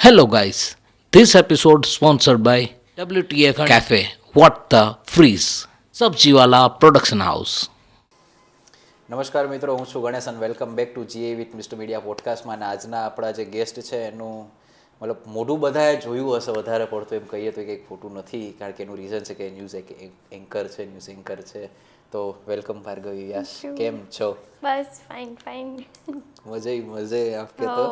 Hello guys, this episode sponsored by WTF Cafe, What the Freeze, Sabjiwala Production House. નમસ્કાર મિત્રો, હું છું ગણેશ અને વેલકમ બેક ટુ જીએ વિથ મિસ્ટર મીડિયા પોડકાસ્ટમાં. અને આજના આપણા જે ગેસ્ટ છે એનું મતલબ મોઢું બધાએ જોયું હશે વધારે પડતું, એમ કહીએ તો કંઈક ખોટું નથી, કારણ કે એનું રીઝન છે કે ન્યૂઝ એન્કર છે, ન્યૂઝ એન્કર છે. તો વેલકમ ભાર્ગવી. યસ, કેમ છો? બસ ફાઇન મજે આપકે તો.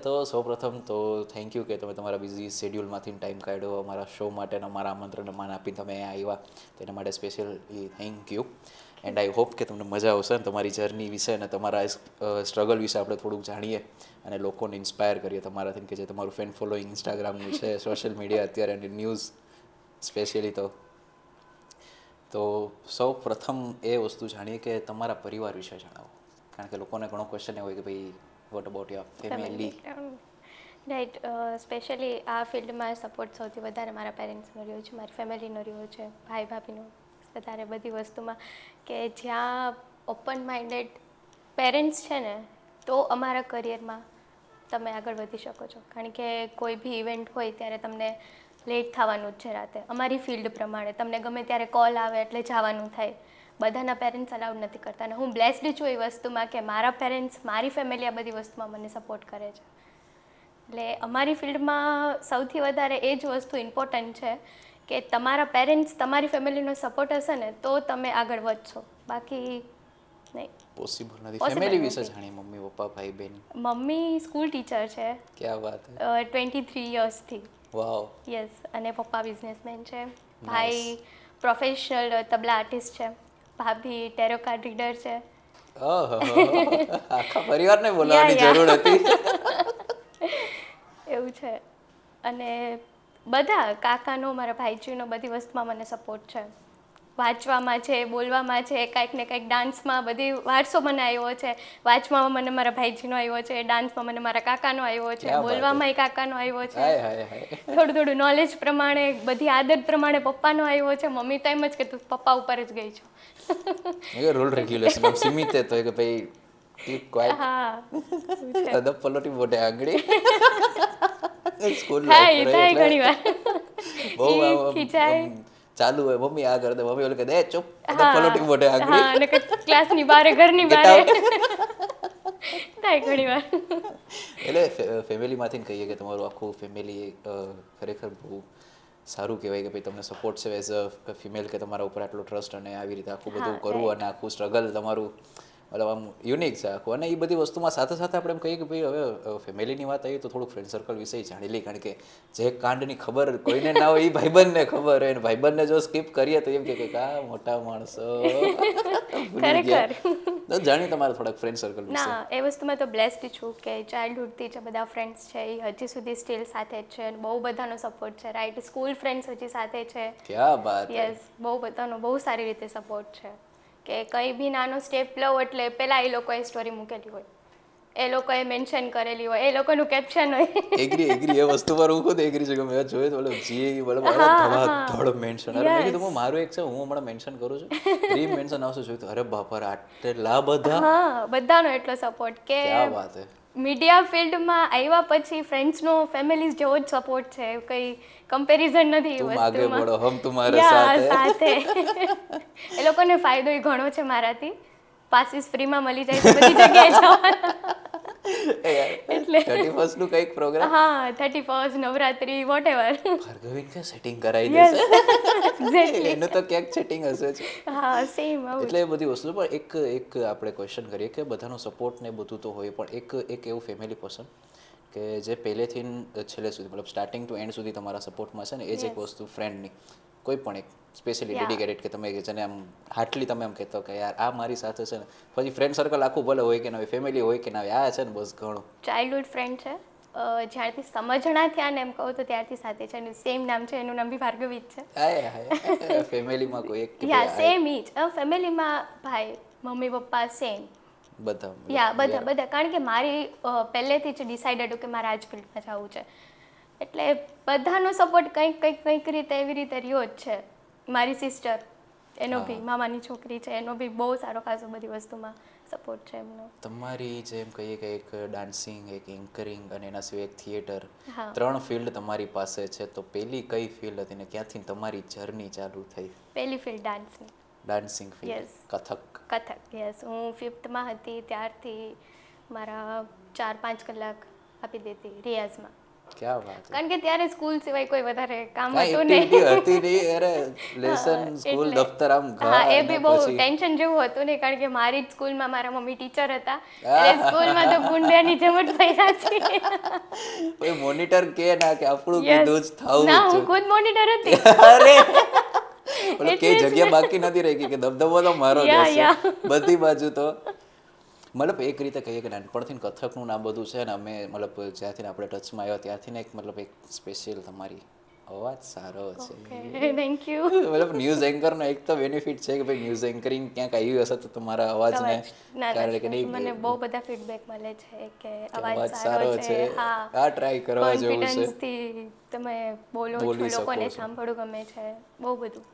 તો સૌપ્રથમ તો થેન્ક યુ કે તમે તમારા બિઝી શેડ્યુલમાંથી ટાઈમ કાઢ્યો અમારા શો માટે અને અમારા આમંત્રણને માન આપીને તમે આવ્યા, તેના માટે specially thank you. And I hope કે તમને મજા આવશે અને તમારી જર્ની વિશે અને તમારા સ્ટ્રગલ વિશે આપણે થોડુંક જાણીએ અને લોકોને ઇન્સ્પાયર કરીએ તમારાથી, કે જે તમારું ફેન ફોલોઈંગ ઇન્સ્ટાગ્રામનું છે, સોશિયલ મીડિયા અત્યારે અને ન્યૂઝ સ્પેશિયલી. તો સૌ પ્રથમ એ વસ્તુ જાણીએ કે તમારા પરિવાર વિશે જણાવો, કારણ કે લોકોને ઘણો ક્વેશ્ચન એ હોય કે ભાઈ what about your family. Right. Specially આ ફિલ્ડમાં સપોર્ટ સૌથી વધારે મારા પેરેન્ટ્સનો રહ્યો છે, મારી ફેમિલીનો રહ્યો છે, ભાઈ ભાભીનો વધારે બધી વસ્તુમાં. કે જ્યાં ઓપન માઇન્ડેડ પેરેન્ટ્સ છે ને, તો અમારા કરિયરમાં તમે આગળ વધી શકો છો. કારણ કે કોઈ બી ઇવેન્ટ હોય ત્યારે તમને લેટ થવાનું જ છે રાતે. અમારી ફિલ્ડ પ્રમાણે તમને ગમે ત્યારે કોલ આવે એટલે જવાનું થાય. બધાના પેરેન્ટ્સ અલાઉડ નથી કરતા, અને હું બ્લેસ્ડ છું એ વસ્તુમાં કે મારા પેરેન્ટ્સ, મારી ફેમિલી આ બધી વસ્તુમાં મને સપોર્ટ કરે છે. એટલે અમારી ફિલ્ડમાં સૌથી વધારે એ જ વસ્તુ ઇમ્પોર્ટન્ટ છે કે તમારા પેરેન્ટ્સ, તમારી ફેમિલીનો સપોર્ટ હશે ને તો તમે આગળ વધશો, બાકી નહીં. પોસિબલ નથી. ફેમિલી વિશે જાણીએ, મમ્મી પપ્પા ભાઈ બહેન. મમ્મી સ્કૂલ ટીચર છે. ક્યાં વાત હે. 23 યર્સથી. વાવ. યસ. અને પપ્પા બિઝનેસમેન છે, ભાઈ પ્રોફેશનલ તબલા આર્ટિસ્ટ છે, ભાભી ટેરો કાર્ડ રીડર છે. આખા પરિવારને બોલાવવાની જરૂર હતી. એવું છે. અને બધા કાકાનો, મારા ભાઈજીનો બધી વસ્તુમાં મને સપોર્ટ છે. વાંચવામાં છે, બોલવામાં છે, કાંઈક ને કાંઈક ડાન્સમાં બધી વારસો મને આવ્યો છે. વાંચવામાં મને મારા ભાઈજીનો આવ્યો છે, ડાન્સમાં મને મારા કાકાનો આવ્યો છે, બોલવામાં કાકાનો આવ્યો છે. થોડું નોલેજ પ્રમાણે, બધી આદત પ્રમાણે પપ્પાનો આવ્યો છે. મમ્મી તો એમ જ કે તું પપ્પા ઉપર જ ગઈ છું. રૂલ રેગ્યુલેશન આમ સીમિત તો કે ભાઈ કીપ ક્વાઇટ. હા, અદબ પલોટી મોટે આંગળી. સ્કૂલ થાય ઘણી વાર બહુ ખીચાય. ચાલુ હોય, મમ્મી આ કરે, મમ્મી ઓલે કહે દે ચૂપ, અદબ પલોટી મોટે આંગળી. હા, અને ક્લાસની બહાર, ઘરની બહાર થાય ઘણી વાર. એટલે ફેમિલીમાંથી કહીએ કે તમારું આખું ફેમિલી ખરેખર બહુ સારું કહેવાય કે ભાઈ તમને સપોર્ટ છે એઝ અ ફિમેલ, કે તમારા ઉપર આટલો ટ્રસ્ટ અને આવી રીતે આખું બધું કરવું અને આખું સ્ટ્રગલ તમારું મતલબ આમ યુનિક છે આખું. અને એ બધી વસ્તુમાં સાથે સાથે આપણે એમ કહીએ કે ભાઈ હવે ફેમિલીની વાત આવી તો થોડુંક ફ્રેન્ડ સર્કલ વિશે જાણી લઈએ, કારણ કે જે કાંડની ખબર કોઈને ના હોય એ ભાઈબંધને ખબર હોય, અને ભાઈબંધને જો સ્કીપ કરીએ તો એમ કે આ મોટા માણસો ભૂલી ગયા. તો જાણીએ તમારા થોડાક ફ્રેન્ડ સર્કલ વિશે. ના, એ વસ્તુમાં તો બ્લેસ્ડ છું કે ચાઇલ્ડહુડથી જે બધા ફ્રેન્ડ્સ છે એ હજી સુધી સ્ટીલ સાથે જ છે, અને બહુ બધાનો સપોર્ટ છે. રાઈટ. સ્કૂલ ફ્રેન્ડ્સ હજી સાથે છે. ક્યાં વાત. યસ, બહુ બધાનો બહુ સારી રીતે સપોર્ટ છે. કે કંઈ બી નાનો સ્ટેપ લો એટલે પહેલાં એ લોકોએ સ્ટોરી મૂકેલી હોય, એ લોકોએ મેન્શન કરેલી હોય, એ લોકોનું કેપ્શન હોય. એગ્રી એ વસ્તુ પર હું ખુદ એગ્રી છું કે મેં જોયું તો મતલબ જી મતલબ ધડાધડ મેન્શન. અરે મેં કીધું મારું એક છે, હું હમણાં મેન્શન કરું છું, રી મેન્શન આવશે જોયું તો અરે બાપા આટલા બધા. હા, બધાનો એટલો સપોર્ટ કે ક્યાં વાત હે. મીડિયા ફિલ્ડમાં આવ્યા પછી ફ્રેન્ડ્સનો, ફેમિલીઝ જેવો જ સપોર્ટ છે, કંઈ કમ્પેરિઝન નથી એ તુમ આગે બઢો, હમ તુમ્હારે સાથે. એ લોકોને ફાયદો ઘણો છે મારાથી. પાસીસ ફ્રીમાં મળી જાય તો બધી જગ્યાએ જવાના. એટલે 31st નું કઈક પ્રોગ્રામ. હા, 31st, નવરાત્રી, વોટએવર. ભાર્ગવી કે સેટિંગ કરાવી દેશે. એક્ઝેક્ટલી. એનું તો ક્યાંક સેટિંગ હશે જ. હા, સેમ. એટલે એ બધી વસ્તુ. પણ એક આપણે ક્વેશ્ચન કરીએ કે બધાનો સપોર્ટ ને બધું તો હોય, પણ એક એવું ફેમિલી પર્સન કે જે પહેલેથી છેલ્લે સુધી મતલબ સ્ટાર્ટિંગ ટુ એન્ડ સુધી તમારા સપોર્ટમાં છે ને, એ જ એક વસ્તુ ફ્રેન્ડની કોઈ પણ એક સ્પેશિયલી ડેડિકેટેડ, કે તમે જેને આમ હાર્ટલી તમે એમ કહેતો કે યાર આ મારી સાથે છે ને. પછી ફ્રેન્ડ સર્કલ આખું ભલે હોય કે ના હોય, ફેમિલી હોય કે ના હોય, આ છે ને બસ ઘણું. ચાઇલ્ડહુડ ફ્રેન્ડ છે, જ્યારથી સમજણા થયા ને એમ કહું તો ત્યારથી સાથે છે, અને સેમ નામ છે, એનું નામ બી ભાર્ગવી જ છે. હાય ફેમિલીમાં કોઈ એક સેમ ઈ જ. ફેમિલીમાં ભાઈ, મમ્મી પપ્પા સેમ બધા. બધા. કારણ કે મારી પહેલેથી જ ડિસાઇડેડ કે મારે આ જ ફિલ્ડમાં જવું છે, એટલે બધાનો સપોર્ટ કંઈક રીતે એવી રીતે રહ્યો જ છે. મારી સિસ્ટર, એનો બી મામાની છોકરી છે, એનો બી બહુ સારો ખાસો બધી વસ્તુમાં સપોર્ટ છે એમનો. તમારી જેમ કહીએ કે એક ડાન્સિંગ, એક એન્કરિંગ અને એના સિવાય એક થિયેટર, હા. 3 ફિલ્ડ તમારી પાસે છે, તો પેલી કઈ ફિલ્ડ હતી ને ક્યાંથી તમારી જર્ની ચાલુ થઈ? પહેલી ફિલ્ડ ડાન્સની. Dancing field, yes. Kathak. Kathak, yes. હું 5th હતી ત્યારથી મારા 4-5 કલાક આપી દેતી રિયાઝમાં. ક્યાં વાત છે! કારણ કે ત્યારે સ્કૂલ સિવાય કોઈ વધારે કામ કાંઈ હતું એક્ટિવિટી નહીં. હતી નહીં, અરે લેસન, સ્કૂલ, એટલે દફતર, આમ હા, એ ઘર ને બી બહુ પછી ટેન્શન જેવું હતું ને, કારણ કે મારી જ સ્કૂલમાં મારા મમ્મી ટીચર હતા, એટલે સ્કૂલમાં તો ગુંડિયાની જેમ જ ફર્યા છીએ. કોઈ મોનિટર કે ના કે આપણું યસ. કીધું જ થવું ના, જ હું ખુદ મોનિટર હતી. અરે મતલબ કે એટલે જ જગ્યા ને. બાકી નથી રહી કે દબદબો તો મારો જ યા, હશે યા. બધી બાજુ. તો મતલબ એક રીતે કહીએ કે નાનપણથી કથકનું નામ બધું છે ને, અમે મતલબ જ્યાંથી આપણે ટચમાં આવ્યા ત્યાંથી ને એક મતલબ એક સ્પેશિયલ તમારી અવાજ સારો છે. Okay, thank you. મતલબ ન્યૂઝ એન્કરનો એક તો બેનિફિટ છે કે ભાઈ ન્યૂઝ એન્કરિંગ ક્યાંક આવ્યું હશે તો તમારા અવાજને ના, કારણ કે ના, નહીં મને બહુ બધા ફીડબેક મળે છે કે કે અવાજ સારો છે. હા, આ ટ્રાય કરવા જેવું છે, કોન્ફિડન્સથી તમે બોલો બોલી છો, શકો લોકોને છો. સાંભળવું ગમે છે, બહુ બધું.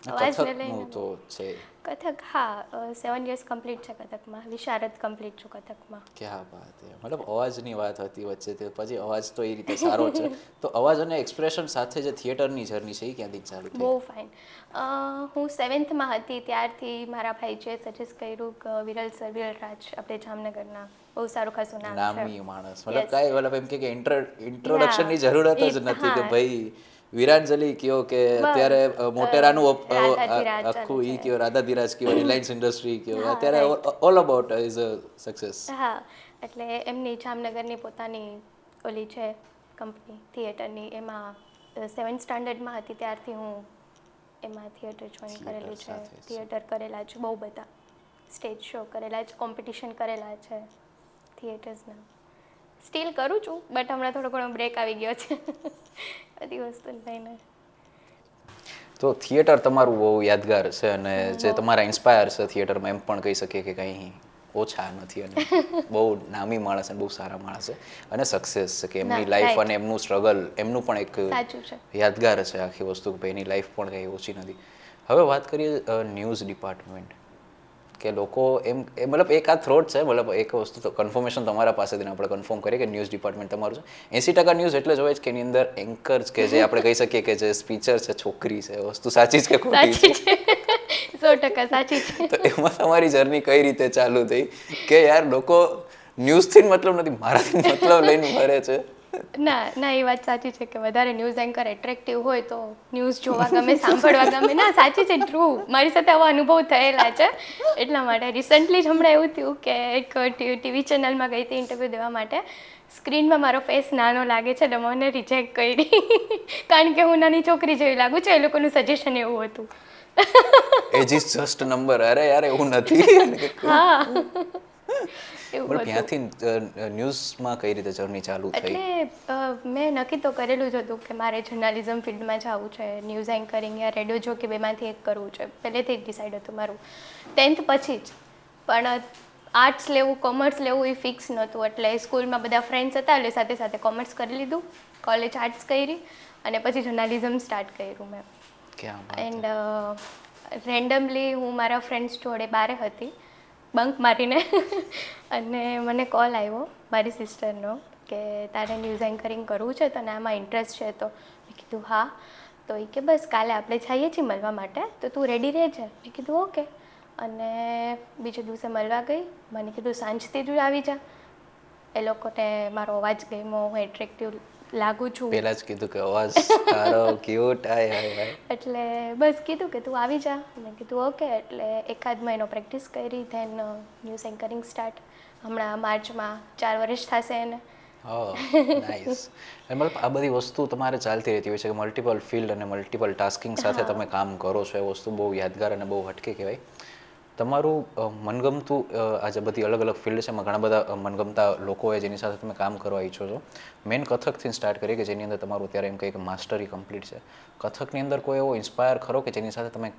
અવાજને લઈને કથકનું તો છે. કથક, હા, 7 years કમ્પ્લીટ છે કથકમાં. વિશારદ કમ્પ્લીટ છું કથકમાં. ક્યાં વાત છે! મતલબ અવાજની વાત હતી વચ્ચે, તે પછી અવાજ તો એ રીતે સારો છે, તો અવાજ અને એક્સપ્રેશન સાથે જે થિયેટરની જર્ની છે એ ક્યાંથી ચાલુ થઈ? બહુ ફાઇન. હું 7th હતી ત્યારથી મારા ભાઈએ સજેસ્ટ કર્યું કે વિરલ સર, વિરલ રાજ, આપણે જામનગરના, બહુ સારું ખાસું નામ છે. નામી માણસ, મતલબ Yes. કાંઈ મતલબ એમ કે ઇન્ટ્રોડક્શનની Yeah. જરૂરત જ નથી કે હા. ભાઈ વિરાંજલી કયો કે બસ, અત્યારે મોટેરાનું રાધાધીરાજ ચાલે આખું ઈ છે. કયો, રાધાધીરાજ કયો, રિલાયન્સ ઇન્ડસ્ટ્રી કયો, હા, અત્યારે right. All about is a success. હા, એટલે એમની જામનગરની પોતાની ઓલી છે કંપની થિયેટરની, એમાં 7th સ્ટાન્ડર્ડમાં હતી ત્યારથી હું એમાં થિયેટર જોઈન Theatre કરેલું છે. સાથે છે. થિયેટર કરેલા છે બહુ બધા, સ્ટેજ શો કરેલા છે, કોમ્પિટિશન કરેલા છે થિયેટર્સના. સ્ટીલ કરું છું, બટ હમણાં થોડો ઘણો બ્રેક આવી ગયો છે બધી વસ્તુને લઈને. તો થિયેટર તમારું બહુ યાદગાર છે અને જે બહુ. તમારા ઇન્સ્પાયર છે થિયેટરમાં, એમ પણ કહી શકીએ કે કંઈ ઓછા નથી અને બહુ નામી માણસ અને બહુ સારા માણસ છે અને સક્સેસ છે કે એમની ના, લાઈફ right. અને એમનું સ્ટ્રગલ, એમનું પણ એક સાચું છે. યાદગાર છે આખી વસ્તુ કે ભાઈ એની લાઈફ પણ કંઈ ઓછી નથી. હવે વાત કરીએ ન્યૂઝ ડિપાર્ટમેન્ટ, કે લોકો મતલબ એક આ થ્રોટ છે, મતલબ એક વસ્તુ તો કન્ફર્મેશન તમારા પાસેથી આપણે કન્ફર્મ કરીએ કે ન્યૂઝ ડિપાર્ટમેન્ટ તમારું છે. 80% ન્યૂઝ એટલે જ હોય છે કે એની અંદર એન્કર કે જે આપણે કહી શકીએ કે જે સ્પીચર છે છોકરી છે, વસ્તુ સાચી છે કે ખોટી સાચી છે? છે 100% સાચી છે. તો એમાં તમારી જર્ની કઈ રીતે ચાલુ થઈ કે યાર લોકો ન્યૂઝથી મતલબ નથી, મારાથી મતલબ લઈને ફરે છે? ના ના, એ વાત સાચી છે કે વધારે ન્યૂઝ એન્કર એટ્રેક્ટિવ હોય તો ન્યૂઝ જોવા ગમે, સાંભળવા ગમે. ના, સાચી છે, ટ્રુ. મારી સાથે આવા અનુભવ થયેલા છે. એટલા માટે રિસન્ટલી જ હમણાં એવું થયું કે એક ટીવી ચેનલમાં ગઈ હતી ઇન્ટરવ્યૂ દેવા માટે. સ્ક્રીનમાં મારો ફેસ નાનો લાગે છે એટલે મને રિજેક્ટ કરી, કારણ કે હું નાની છોકરી જેવી લાગુ છું. એ લોકોનું સજેશન એવું હતું. Age is just number. અરે યાર એવું નથી. હા, એવું પણ હતું. ત્યાંથી ન્યૂઝમાં કઈ રીતે જર્ની ચાલુ થઈ? એટલે મેં નક્કી તો કરેલું જ હતું કે મારે જર્નાલિઝમ ફિલ્ડમાં જવું છે, ન્યૂઝ એન્કરિંગ યા રેડિયો જોકી બેમાંથી એક કરવું છે. પહેલેથી જ ડિસાઇડ હતું મારું 10th પછી જ. પણ આર્ટ્સ લેવું, કોમર્સ લેવું એ ફિક્સ નહોતું. એટલે સ્કૂલમાં બધા ફ્રેન્ડ્સ હતા એટલે સાથે સાથે કોમર્સ કરી લીધું, કોલેજ આર્ટ્સ કરી અને પછી જર્નાલિઝમ સ્ટાર્ટ કર્યું મેં. એન્ડ રેન્ડમલી હું મારા ફ્રેન્ડ્સ જોડે બારે હતી બંક મારીને અને મને કોલ આવ્યો મારી સિસ્ટરનો કે તારે ન્યૂઝ એન્કરિંગ કરવું છે, તને આમાં ઇન્ટરેસ્ટ છે? તો મેં કીધું હા. તો એ કે બસ કાલે આપણે જઈએ છીએ મળવા માટે, તો તું રેડી રહેજે. મેં કીધું ઓકે. અને બીજે દિવસે મળવા ગઈ. મને કીધું સાંજથી જ આવી જા. એ લોકોને મારો અવાજ ગમ્યો, હું એટ્રેક્ટિવ લાગુ છું. પહેલા જ કીધું કે અવાજ સારો, ક્યુટ, હાય હાય હાય. એટલે બસ કીધું કે તું આવી જા. મેં કીધું ઓકે. એટલે 1 મહિનો પ્રેક્ટિસ કરી, ધેન ન્યૂઝ એન્કરિંગ સ્ટાર્ટ. હમણાં માર્ચમાં 4 વર્ષ થશે એને. નાઇસ. મતલબ આ બધી વસ્તુ તમારે ચાલતી રહેતી હોય છે કે મલ્ટિપલ ફિલ્ડ અને મલ્ટિપલ ટાસ્કિંગ સાથે તમે કામ કરો છો, એ વસ્તુ બહુ યાદગાર અને બહુ હટકે કહેવાય. તમારું મનગમતું આ જે બધી અલગ અલગ ફિલ્ડ છે એમાં ઘણા બધા મનગમતા લોકો હોય જેની સાથે તમે કામ કરવા ઈચ્છો છો. મેઇન કથકથી સ્ટાર્ટ કરીએ કે જેની અંદર તમારું અત્યારે એમ કહીએ કે માસ્ટરી કમ્પ્લીટ છે. કથકની અંદર કોઈ એવો ઇન્સ્પાયર ખરો કે જેની સાથે તમે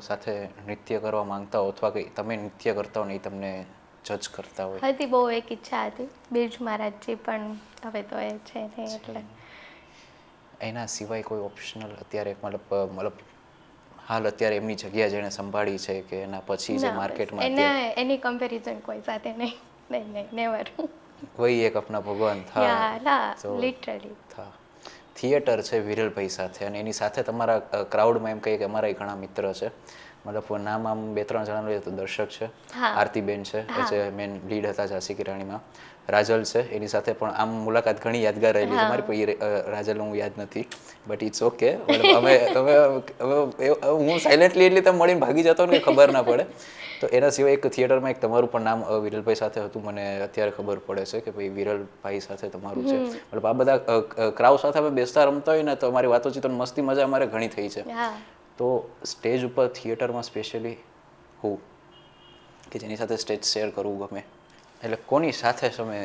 સાથે નૃત્ય કરવા માંગતા હો, અથવા કે તમે નૃત્ય કરતા હો ને એ તમને જજ કરતા હોય? હતી બહુ એક ઈચ્છા હતી, બિરજુ મહારાજજી, પણ હવે તો એ છે નહીં એટલે. એના સિવાય કોઈ ઓપ્શનલ અત્યારે મતલબ હાલ અત્યારે એમની જગ્યા જેણે સંભાળી છે કે એના પછી જે ના, માર્કેટમાં એના એની કમ્પેરિઝન કોઈ સાથે નહીં, નહીં નહીં નેવર. વહી એક અપના ભગવાન થા યા ના તો લિટરલી. થા થિયેટર છે વિરલભાઈ સાથે, અને એની સાથે તમારા ક્રાઉડમાં એમ કહીએ કે અમારા ઘણા મિત્ર છે, મતલબ નામ આમ 2-3 જણાનું લઈએ તો દર્શક છે, હા. આરતીબેન છે એ જે મેન લીડ હતા ઝાંસી કી રાણીમાં, રાજલ છે એની સાથે પણ આમ મુલાકાત ઘણી યાદગાર રહેલી છે મારી, પણ રાજલ હું યાદ નથી, બટ ઇટ્સ ઓકે. અમે હું સાયલેન્ટલી એટલી તમે મળીને ભાગી જતો ને ખબર ના પડે. તો એના સિવાય એક થિયેટરમાં એક તમારું પણ નામ વિરલભાઈ સાથે હતું, મને અત્યારે ખબર પડે છે કે ભાઈ વિરલભાઈ સાથે તમારું છે. મતલબ આ બધા ક્રાઉડ સાથે અમે બેસતા રમતા હોય ને તો અમારી વાતોચીત મસ્તી મજા અમારે ઘણી થઈ છે. હા. તો સ્ટેજ ઉપર થિયેટરમાં સ્પેશિયલી હું કે જેની સાથે સ્ટેજ શેર કરવું ગમે, એટલે કોની સાથે તમે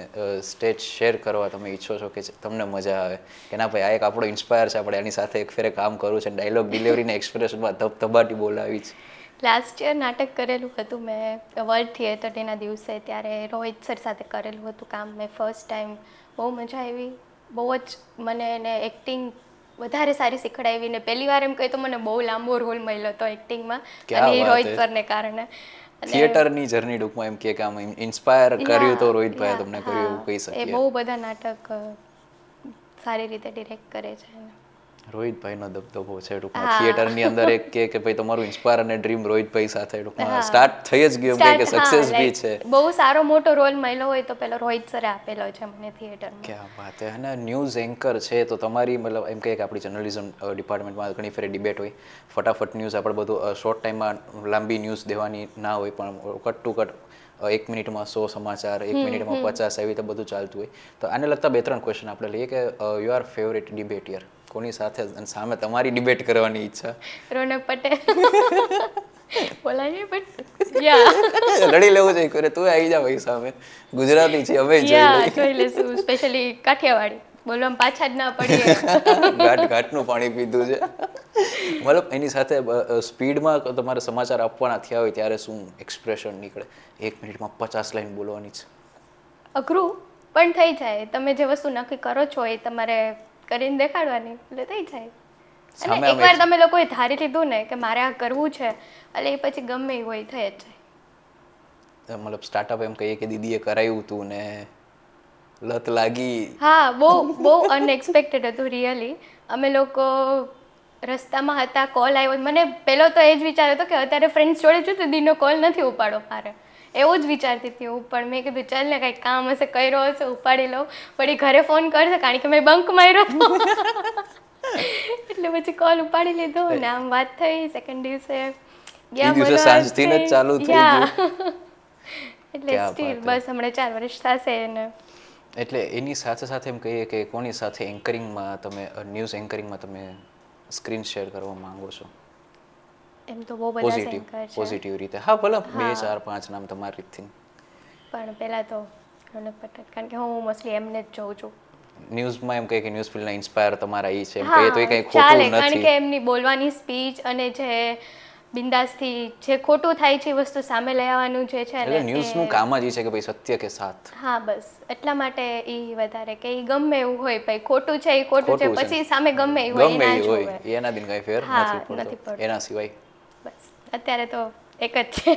સ્ટેજ શેર કરવા તમે ઈચ્છો છો કે તમને મજા આવે કે ના ભાઈ આ એક આપણો ઇન્સ્પાયર છે, આપણે એની સાથે એક ફેરે કામ કરવું છે, ડાયલોગ ડિલિવરીને એક્સપ્રેશનમાં ધબધબાટી બોલાવી છે. લાસ્ટ યર નાટક કરેલું હતું મેં વર્લ્ડ થિયેટર ડેના દિવસે, ત્યારે રોહિત સર સાથે કરેલું હતું કામ મેં ફર્સ્ટ ટાઈમ. બહુ મજા આવી, બહુ જ મને એને એક્ટિંગ વધારે સારી શીખડાવી, ને પહેલી વાર એમ કહે તો મને બહુ લાંબો રોલ મળ્યો હતો એક્ટિંગમાં, અને એ રોહિત સરને કારણે. થિયેટરની જર્ની ટૂંકમાં એમ કે આમ ઇન્સ્પાયર કર્યું તો રોહિતભાઈ તમને કર્યું એવું કહી એ શકીએ. બહુ બધા નાટક સારી રીતે ડિરેક્ટ કરે છે. રોહિતભાઈનો દબદબો છે ટૂંકમાં થિયેટરની અંદર, એક કે ભાઈ તમારું ઇન્સ્પાયર અને ડ્રીમ રોહિતભાઈ સાથે ટૂંકમાં સ્ટાર્ટ થઈ જ ગયું કે સક્સેસ બી છે. બહુ સારો મોટો રોલ મળ્યો હોય તો પેલો રોહિત સરે આપેલો છે મને થિયેટરમાં. ક્યાં વાત છે. અને ન્યૂઝ એન્કર છે તો તમારી મતલબ એમ કહે કે આપણી જર્નલિઝમ ડિપાર્ટમેન્ટમાં ઘણી ફેરી ડિબેટ હોય, ફટાફટ ન્યૂઝ આપણે બધું શોર્ટ ટાઈમમાં લાંબી ન્યૂઝ દેવાની ના હોય, પણ કટ ટુ કટ 1 મિનિટમાં 100 સમાચાર, 1 મિનિટમાં 50, એવી રીતે બધું ચાલતું હોય. તો આને લગતા 2-3 ક્વેશ્ચન આપણે લઈએ કે યુ આર ફેવરેટ ડિબેટિયર કોની સાથે, અને સામે તમારી ડિબેટ કરવાની ઈચ્છા? રોનક પટેલ. બોલાય બટ યા લડી લેવું છે કરે, તું આવી જા ભાઈ સામે, ગુજરાતી છે અમે જોઈ લેશું, સ્પેશિયલી કાઠિયાવાડી બોલવામાં પાછા જ ના પડીએ. ઘાટનું પાણી પીધું છે. મતલબ એની સાથે સ્પીડમાં તમારે સમાચાર આપવાના થયા હોય ત્યારે શું એક્સપ્રેશન નીકળે? 1 મિનિટમાં 50 લાઈન બોલવાની છે. અઘરું પણ થઈ જાય, તમે જે વસ્તુ નક્કી કરો છો એ તમારે કરીને દેખાડવાની, એટલે થઈ જાય. અને એકવાર તમે લોકોએ ધારી લીધું ને કે મારે આ કરવું છે, એટલે એ પછી ગમે એ હોય થઈ જ જાય. મતલબ સ્ટાર્ટઅપ એમ કહીએ કે દીદીએ કરાયું હતું ને લત લાગી. હા, બહુ અનએક્સપેક્ટેડ હતું રિયલી. અમે લોકો રસ્તામાં હતા, કોલ આવ્યો, મને પહેલો તો એ જ વિચાર હતો કે અત્યારે ફ્રેન્ડ્સ જોડે છું તો દીનો કોલ નથી ઉપાડો મારે, એવું જ વિચારતી હતી હું. પણ મેં કીધું ચાલ ને કાંઈક કામ હશે, કર્યો હશે, ઉપાડી લઉં. વળી ઘરે ફોન કરશે કારણ કે મેં બંક માર્યો હતો. એટલે પછી કોલ ઉપાડી લીધો ને આમ વાત થઈ. સેકન્ડ દિવસે ગયા સાંજથી જ ચાલુ થઈ ગયું. એટલે સ્ટીલ બસ હમણાં 4 વર્ષ થશે ને. એટલે એની સાથે સાથે એમ કહીએ કે કોની સાથે એન્કરિંગમાં તમે, ન્યૂઝ એન્કરિંગમાં તમે સ્ક્રીન શેર કરવા માંગો છો? એમ તો બહુ બધા એન્કર છે પોઝિટિવ રીતે. હા ભલે 2, 4, 5 નામ તમારી રીતથી. પણ પહેલા તો રોનક પટેલ, કારણ કે હું મોસ્ટલી એમને જ જોઉં છું. ન્યૂઝમાં એમ કહે કે ન્યૂઝ ફિલ્ડના ઇન્સ્પાયર તમારા એ છે, એમ કહીએ તો એ કંઈ ખોટું ચાલે, નથી. કારણ કે એમની બોલવાની સ્પીચ અને જે બિંદાસથી જે ખોટું થાય છે એ વસ્તુ સામે લઈ આવવાનું જે છે એટલે ન્યૂઝનું કામ જ એ છે કે ભાઈ સત્ય કે સાથ. હા બસ એટલા માટે એ વધારે કે એ ગમે એવું હોય, ભાઈ ખોટું છે એ ખોટું છે, પછી સામે ગમે એવું હોય એના જોવે, એના દિન કઈ ફેર નથી પડતો એના સિવાય. બસ અત્યારે તો એક જ છે.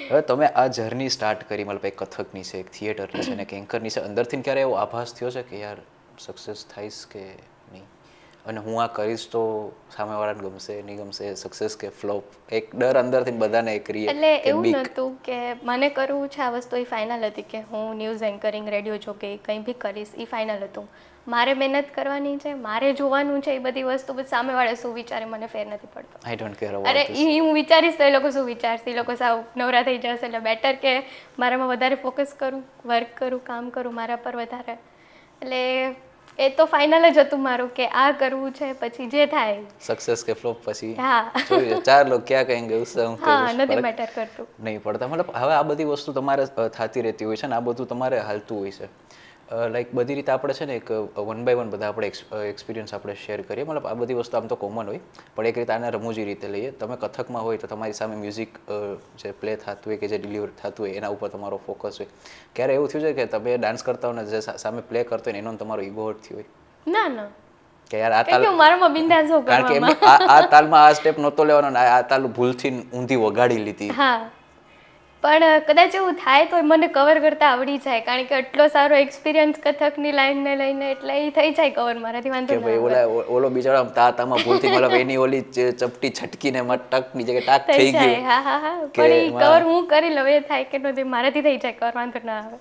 હવે તમે આ જર્ની સ્ટાર્ટ કરી, મતલબ એક કથકની છે, એક થિયેટરની છે ને એક એન્કરની છે, અંદરથી ક્યારે એવો આભાસ થયો છે કે યાર સક્સેસ થઈશ કે નહીં, અને હું આ કરીશ તો સામેવાળાને ગમશે નહીં ગમશે, સક્સેસ કે ફ્લોપ, એક ડર અંદરથી બધાને એક રીએ? એટલે એવું નહોતું કે મને કરવું છે આ વસ્તુ, એ ફાઇનલ હતી કે હું ન્યૂઝ એન્કરિંગ, રેડિયો જોકે કંઈ બી કરીશ, એ ફાઇનલ હતું. મારે મહેનત કરવાની છે, મારે જોવાનું છે, એ બધી વસ્તુ પછી સામેવાળા શું વિચારે મને ફેર નથી પડતો. I don't care. અરે એ હું વિચારીશ તો એ લોકો શું વિચારશે, એ લોકો સાવ નવરા થઈ જશે. એટલે બેટર કે મારામાં વધારે ફોકસ કરું, વર્ક કરું, કામ કરું મારા પર વધારે. એટલે એ તો ફાઇનલ જ હતું મારું કે આ કરવું છે, પછી જે થાય. સક્સેસ કે ફ્લોપ પછી હા, જોઈએ 4 લોકો ક્યાં કહેંગે ઉસસે હમ હા, નથી મેટર કરતું, નહીં પડતા. મતલબ હવે આ બધી વસ્તુ તમારે થતી રહેતી હોય છે ને, આ બધું તમારે હાલતું હોય છે. લાઈક બધી રીતે આપણે છે ને એક 1 by 1 બધા આપણે એક્સપિરિયન્સ આપણે શેર કરીએ. મતલબ આ બધી વસ્તુ આમ તો કોમન હોય, પણ એક રીતે આને રમૂજી રીતે લઈએ. તમે કથકમાં હોય તો તમારી સામે મ્યુઝિક જે પ્લે થતું હોય કે જે ડિલિવર થતું હોય એના ઉપર તમારો ફોકસ હોય. ક્યારે એવું થયું છે કે તમે ડાન્સ કરતા હો ને જે સામે પ્લે કરતો હોય ને એનો તમારો ઈગો હર્ટ થયો હોય? ના ના, કે યાર આ કારણ તાલ કે હું મારામાં બિંદાસ હોઉં કારણ કે કરવામાં. એમને આ તાલમાં આ સ્ટેપ નહોતો લેવાનો ને આ તાલ ભૂલથી ઊંધી વગાડી લીધી. હા, પણ કદાચ એવું થાય તો મને કવર કરતા આવડી જાય, કારણ કે એટલો સારો એક્સપિરિયન્સ કથકની લાઈનને લઈને, એટલે એ થઈ જાય કવર મારાથી, વાંધો કે ના ભાઈ આવે. ઓલો બિચારો આમ તામાં ભૂલથી મતલબ એની ઓલી ચપટી છટકીને એમાં ટકની જગ્યાએ ટાક થઈ થઈ જાય. ગયું. હા હા હા, કે પણ એ એમાં- કવર હું કરી લઉં, એ થાય કે નથી, મારાથી થઈ જાય કવર, વાંધો ના આવે.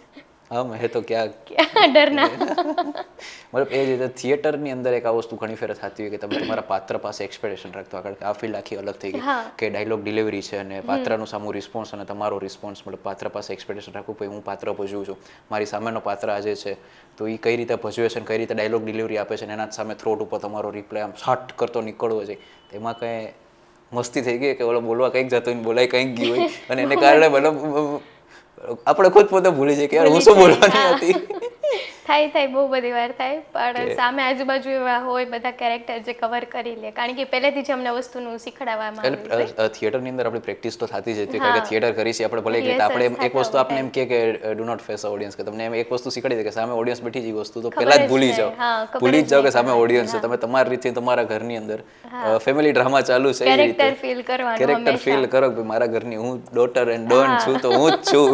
હમ હે તો ક્યાં ડર ના. મતલબ એ રીતે થિયેટરની અંદર એક આ વસ્તુ ઘણી ફેર થતી હોય કે તમે તમારા પાત્ર પાસે એક્સપેક્ટેશન રાખતો હોય. કારણ કે આ ફિલ્ડ આખી અલગ થઈ ગઈ હા. કે ડાયલોગ ડિલિવરી છે અને પાત્રનું સામું રિસ્પોન્સ અને તમારો રિસ્પોન્સ, મતલબ પાત્ર પાસે એક્સપેક્ટેશન રાખવું ભાઈ હું પાત્ર ભજવું છું, મારી સામેનો પાત્ર આજે છે તો એ કઈ રીતે ભજવે છે, કઈ રીતે ડાયલોગ ડિલિવરી આપે છે, અને એના જ સામે થ્રોટ ઉપર તમારો રિપ્લાય આમ શોર્ટ કરતો નીકળવો છે. તેમાં કંઈ મસ્તી થઈ ગઈ કે ઓલો બોલવા કંઈક જતો ને બોલાય કંઈક ગયું હોય અને એને કારણે મતલબ આપણે ખુદ પોતે ભૂલી જઈએ કે યાર હું શું બોલવાની હતી. થાય બહુ બધી વાર થાય, પણ સામે આજુબાજુ એવા હોય બધા કેરેક્ટર જે કવર કરી લે, કારણ કે પહેલેથી જ અમને વસ્તુનું શીખડાવવામાં આવ્યું હોય. એટલે થિયેટરની અંદર આપણી પ્રેક્ટિસ તો થતી જ હતી, કારણ કે થિયેટર કરી છે આપણે ભલે એક રીતે આપણે એક વસ્તુ આપને એમ કે ડુ નોટ ફેસ ઓડિયન્સ, કે તમને એમ એક વસ્તુ શીખવાડી દે કે સામે ઓડિયન્સ બેઠી છે, એ વસ્તુ તો પહેલા જ ભૂલી જાઓ, ભૂલી જ જાઓ કે સામે ઓડિયન્સ છે. તમે તમારી રીતે તમારા ઘરની અંદર ફેમિલી ડ્રામા ચાલુ છે એ રીતે કેરેક્ટર ફીલ કરવાનું કેરેક્ટર ફીલ કરો કે મારા ઘરની હું ડોટર એન્ડ ડોન છું તો હું જ છું.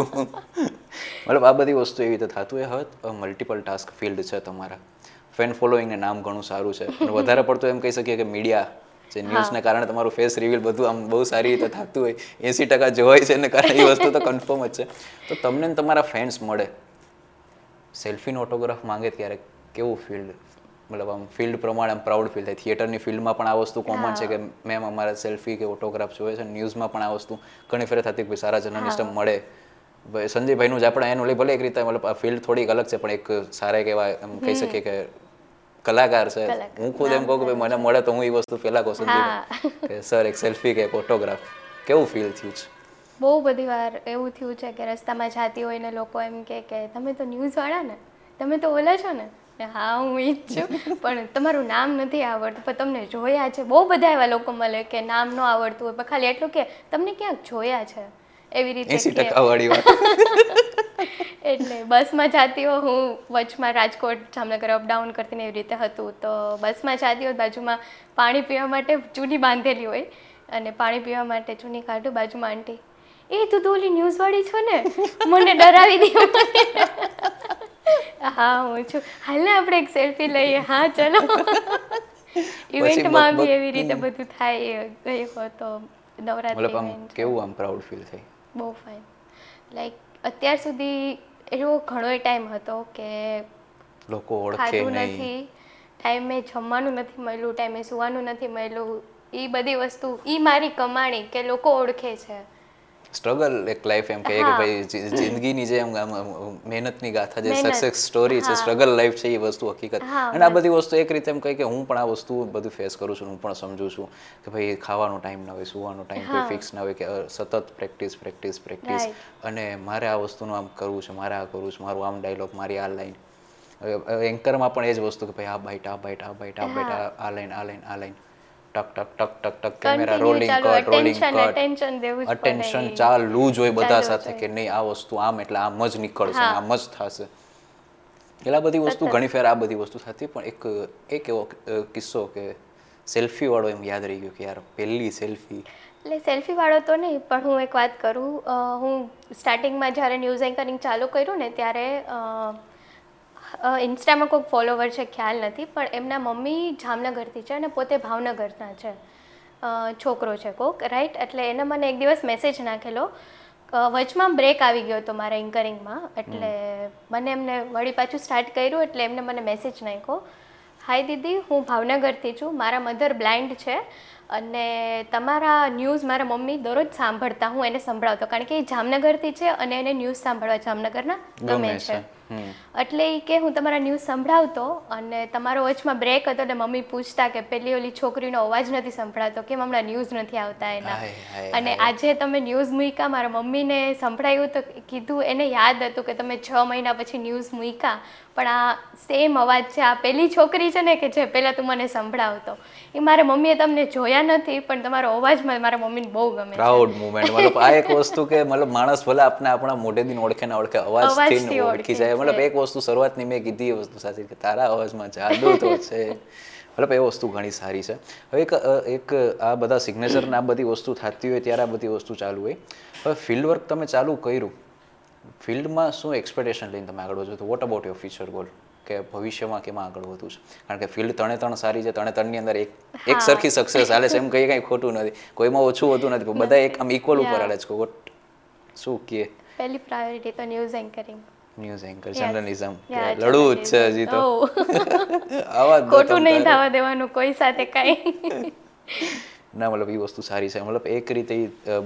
મતલબ આ બધી વસ્તુ એવી રીતે થતું. એ હવે મલ્ટિપલ ટાસ્ક ફિલ્ડ છે તમારા. ફેન ફોલોઈંગને નામ ઘણું સારું છે અને વધારે પડતું એમ કહી શકીએ કે મીડિયા જે ન્યૂઝને કારણે તમારું ફેસ રિવીલ બધું આમ બહુ સારી રીતે થતું હોય, 80% જોવાય છે એને કારણે એ વસ્તુ તો કન્ફર્મ જ છે. તો તમને ને તમારા ફેન્સ મળે, સેલ્ફીનો ઓટોગ્રાફ માંગે ત્યારે કેવું ફીલ, મતલબ આમ ફિલ્ડ પ્રમાણે આમ પ્રાઉડ ફીલ થાય? થિયેટરની ફિલ્ડમાં પણ આ વસ્તુ કોમન છે કે મેમ અમારા સેલ્ફી કે ઓટોગ્રાફ જોઈએ છે, ન્યૂઝમાં પણ આ વસ્તુ ઘણી ફેર થતી કે સારા જર્નલિસ્ટ મળે. સંજયભાઈનું જ આપણે એનું લઈ ભલે એક રીતે મતલબ આ ફિલ્ડ થોડીક અલગ છે પણ એક સારા એક એવા એમ કહી શકીએ કે કલાકાર છે. હું ખુદ એમ કહું કે ભાઈ મને મળે તો હું એ વસ્તુ પહેલા કહું સંજયભાઈ કે સર એક સેલ્ફી કે એક ઓટોગ્રાફ. કેવું ફીલ થયું છે? બહુ બધી વાર એવું થયું છે કે રસ્તામાં જાતી હોય ને લોકો એમ કે તમે તો ન્યૂઝવાળા ને, તમે તો ઓલા છો ને. હા હું ઈ જ છું, પણ તમારું નામ નથી આવડતું, પણ તમને જોયા છે. બહુ બધા એવા લોકો મળે કે નામ ન આવડતું હોય, પણ ખાલી એટલું કે તમને ક્યાંક જોયા છે, એવી રીતે 80% વાળી વાત. એટલે બસમાં જાતી હો, હું વચમાં રાજકોટ જામનગર અપડાઉન કરતી ને એવી રીતે હતું, તો બસમાં જાતી હોય, બાજુમાં પાણી પીવા માટે ચૂની બાંધેલી હોય અને પાણી પીવા માટે ચૂની કાઢું, બાજુમાં આંટી એ તું તો ઓલી ન્યૂઝવાળી છો ને, મને ડરાવી દે. હા હું છું, હાલ ને આપણે એક સેલ્ફી લઈએ. હા ચલો. ઇવેન્ટમાં બી એવી રીતે બધું થાય. ગયો તો નવરાત્રી મતલબ આમ કેવું આમ પ્રાઉડ ફીલ થાય? બહુ ફાઇન. લાઈક અત્યાર સુધી એવો ઘણો ટાઈમ હતો કે લોકો ઓળખે ખાધું નહીં, નથી, ટાઈમે જમવાનું નથી મળ્યું, ટાઈમે સુવાનું નથી મળ્યું. એ બધી વસ્તુ, એ મારી કમાણી કે લોકો ઓળખે છે. સ્ટ્રગલ એક લાઈફ એમ કહીએ કે ભાઈ જિંદગીની જે મહેનતની ગાથા, જે સક્સેસ સ્ટોરી છે, સ્ટ્રગલ લાઈફ છે, એ વસ્તુ હકીકત. અને આ બધી વસ્તુ એક રીતે એમ કહી કે હું પણ આ વસ્તુ બધું ફેસ કરું છું, હું પણ સમજુ છું કે ભાઈ ખાવાનો ટાઈમ ના હોય, સુવાનો ટાઈમ કોઈ ફિક્સ ના હોય, કે સતત પ્રેક્ટિસ પ્રેક્ટિસ પ્રેક્ટિસ, અને મારે આ વસ્તુનું આમ કરવું છે, મારે આ કરવું છે, મારું આમ ડાયલોગ, મારી આ લાઈન. એન્કરમાં પણ એ જ વસ્તુ કે ભાઈ આ બાઈટ, આ બાઈટ, આ બાઈટ, આ બાઈટ, આ લાઈન, આ લાઈન, આ લાઈન, ટક ટક ટક ટક ટક, camera rolling cut, rolling cut, attention ચાલુ જ હોય બધા સાથે કે નહીં આ વસ્તુ આમ એટલે આમ જ નીકળશે, આમ જ થશે. એટલે આ બધી વસ્તુ ઘણી ફેર આ બધી વસ્તુ થતી. પણ એક એવો કિસ્સો કે સેલ્ફી વાળો એમ યાદ રહી ગયો કે યાર પહેલી સેલ્ફી. એટલે સેલ્ફી વાળો તો નહીં, પણ હું એક વાત કરું. હું સ્ટાર્ટિંગમાં જ્યારે ન્યૂઝ એન્કરિંગ ચાલુ કર્યું ને ત્યારે ઇન્સ્ટામાં કોઈક ફોલોવર છે ખ્યાલ નથી, પણ એમના મમ્મી જામનગરથી છે અને પોતે ભાવનગરના છે. છોકરો છે કોક, રાઈટ. એટલે એને મને એક દિવસ મેસેજ નાખેલો, વચમાં બ્રેક આવી ગયો હતો મારા એન્કરિંગમાં, એટલે મને એમને વળી પાછું સ્ટાર્ટ કર્યું, એટલે એમને મને મેસેજ નાખ્યો, હાય દીદી, હું ભાવનગરથી છું, મારા મધર બ્લાઇન્ડ છે અને તમારા ન્યૂઝ મારા મમ્મી દરરોજ સાંભળતા, હું એને સંભળાવતો, કારણ કે એ જામનગરથી છે અને એને ન્યૂઝ સાંભળવા જામનગરના ગમે છે. એટલે એ કે હું તમારા ન્યૂઝ સંભળાવતો અને તમારો વચમાં બ્રેક હતો એટલે મમ્મી પૂછતા કે પેલી ઓલી છોકરીનો અવાજ નથી સંભળાતો, કેમ હમણાં ન્યૂઝ નથી આવતા એના, અને આજે તમે ન્યૂઝ મૂક્યા, મારા મમ્મીને સંભળાયું તો કીધું એને યાદ હતું કે તમે 6 મહિના પછી ન્યૂઝ મૂક્યા, પણ આ સેમ અવાજ છે, આ પેલી છોકરી છે ને કે જે પહેલાં તું મને સંભળાવતો. એ મારા મમ્મીએ તમને જોયા નથી, પણ તમારો અવાજ મારા મમ્મીને બહુ ગમે. Proud moment. મતલબ આ એક વસ્તુ કે મતલબ માણસ ભલે આપણે આપણા મોઢેથી ઓળખે ના ઓળખે, અવાજથી ઓળખી જાય. મતલબ એક વસ્તુ શરૂઆતની મેં કીધી એ વસ્તુ સાચી કે તારા અવાજમાં જાદુ તો છે. મતલબ એ વસ્તુ ઘણી સારી છે. હવે એક આ બધા સિગ્નેચર ને આ બધી વસ્તુ થતી હોય ત્યારે આ બધી વસ્તુ ચાલુ હોય. હવે ફિલ્ડ વર્ક તમે ચાલુ કર્યું, ફિલ્ડમાં શું એક્સપેક્ટેશન લઈને તમે આગળ વધો તો what about your future goal, કે ભવિષ્યમાં કેમાં આગળ વધવું છે? કારણ કે ફિલ્ડ ત્રણે સારી છે, ત્રણની અંદર એક સરખી સક્સેસ હાલે છે, એમ કંઈ ખોટું નથી, કોઈમાં ઓછું હોતું નથી, બધા એક આમ ઇક્વલ ઉપર હાલે છે. વોટ શું કહે? પહેલી પ્રાયોરિટી તો news anchoring. News anchor, journalism, લડવું જ છે હજી તો. આવા ખોટું નહીં થવા દેવાનું કોઈ સાથે કાંઈ. ના મતલબ એ વસ્તુ સારી છે, મતલબ એક રીતે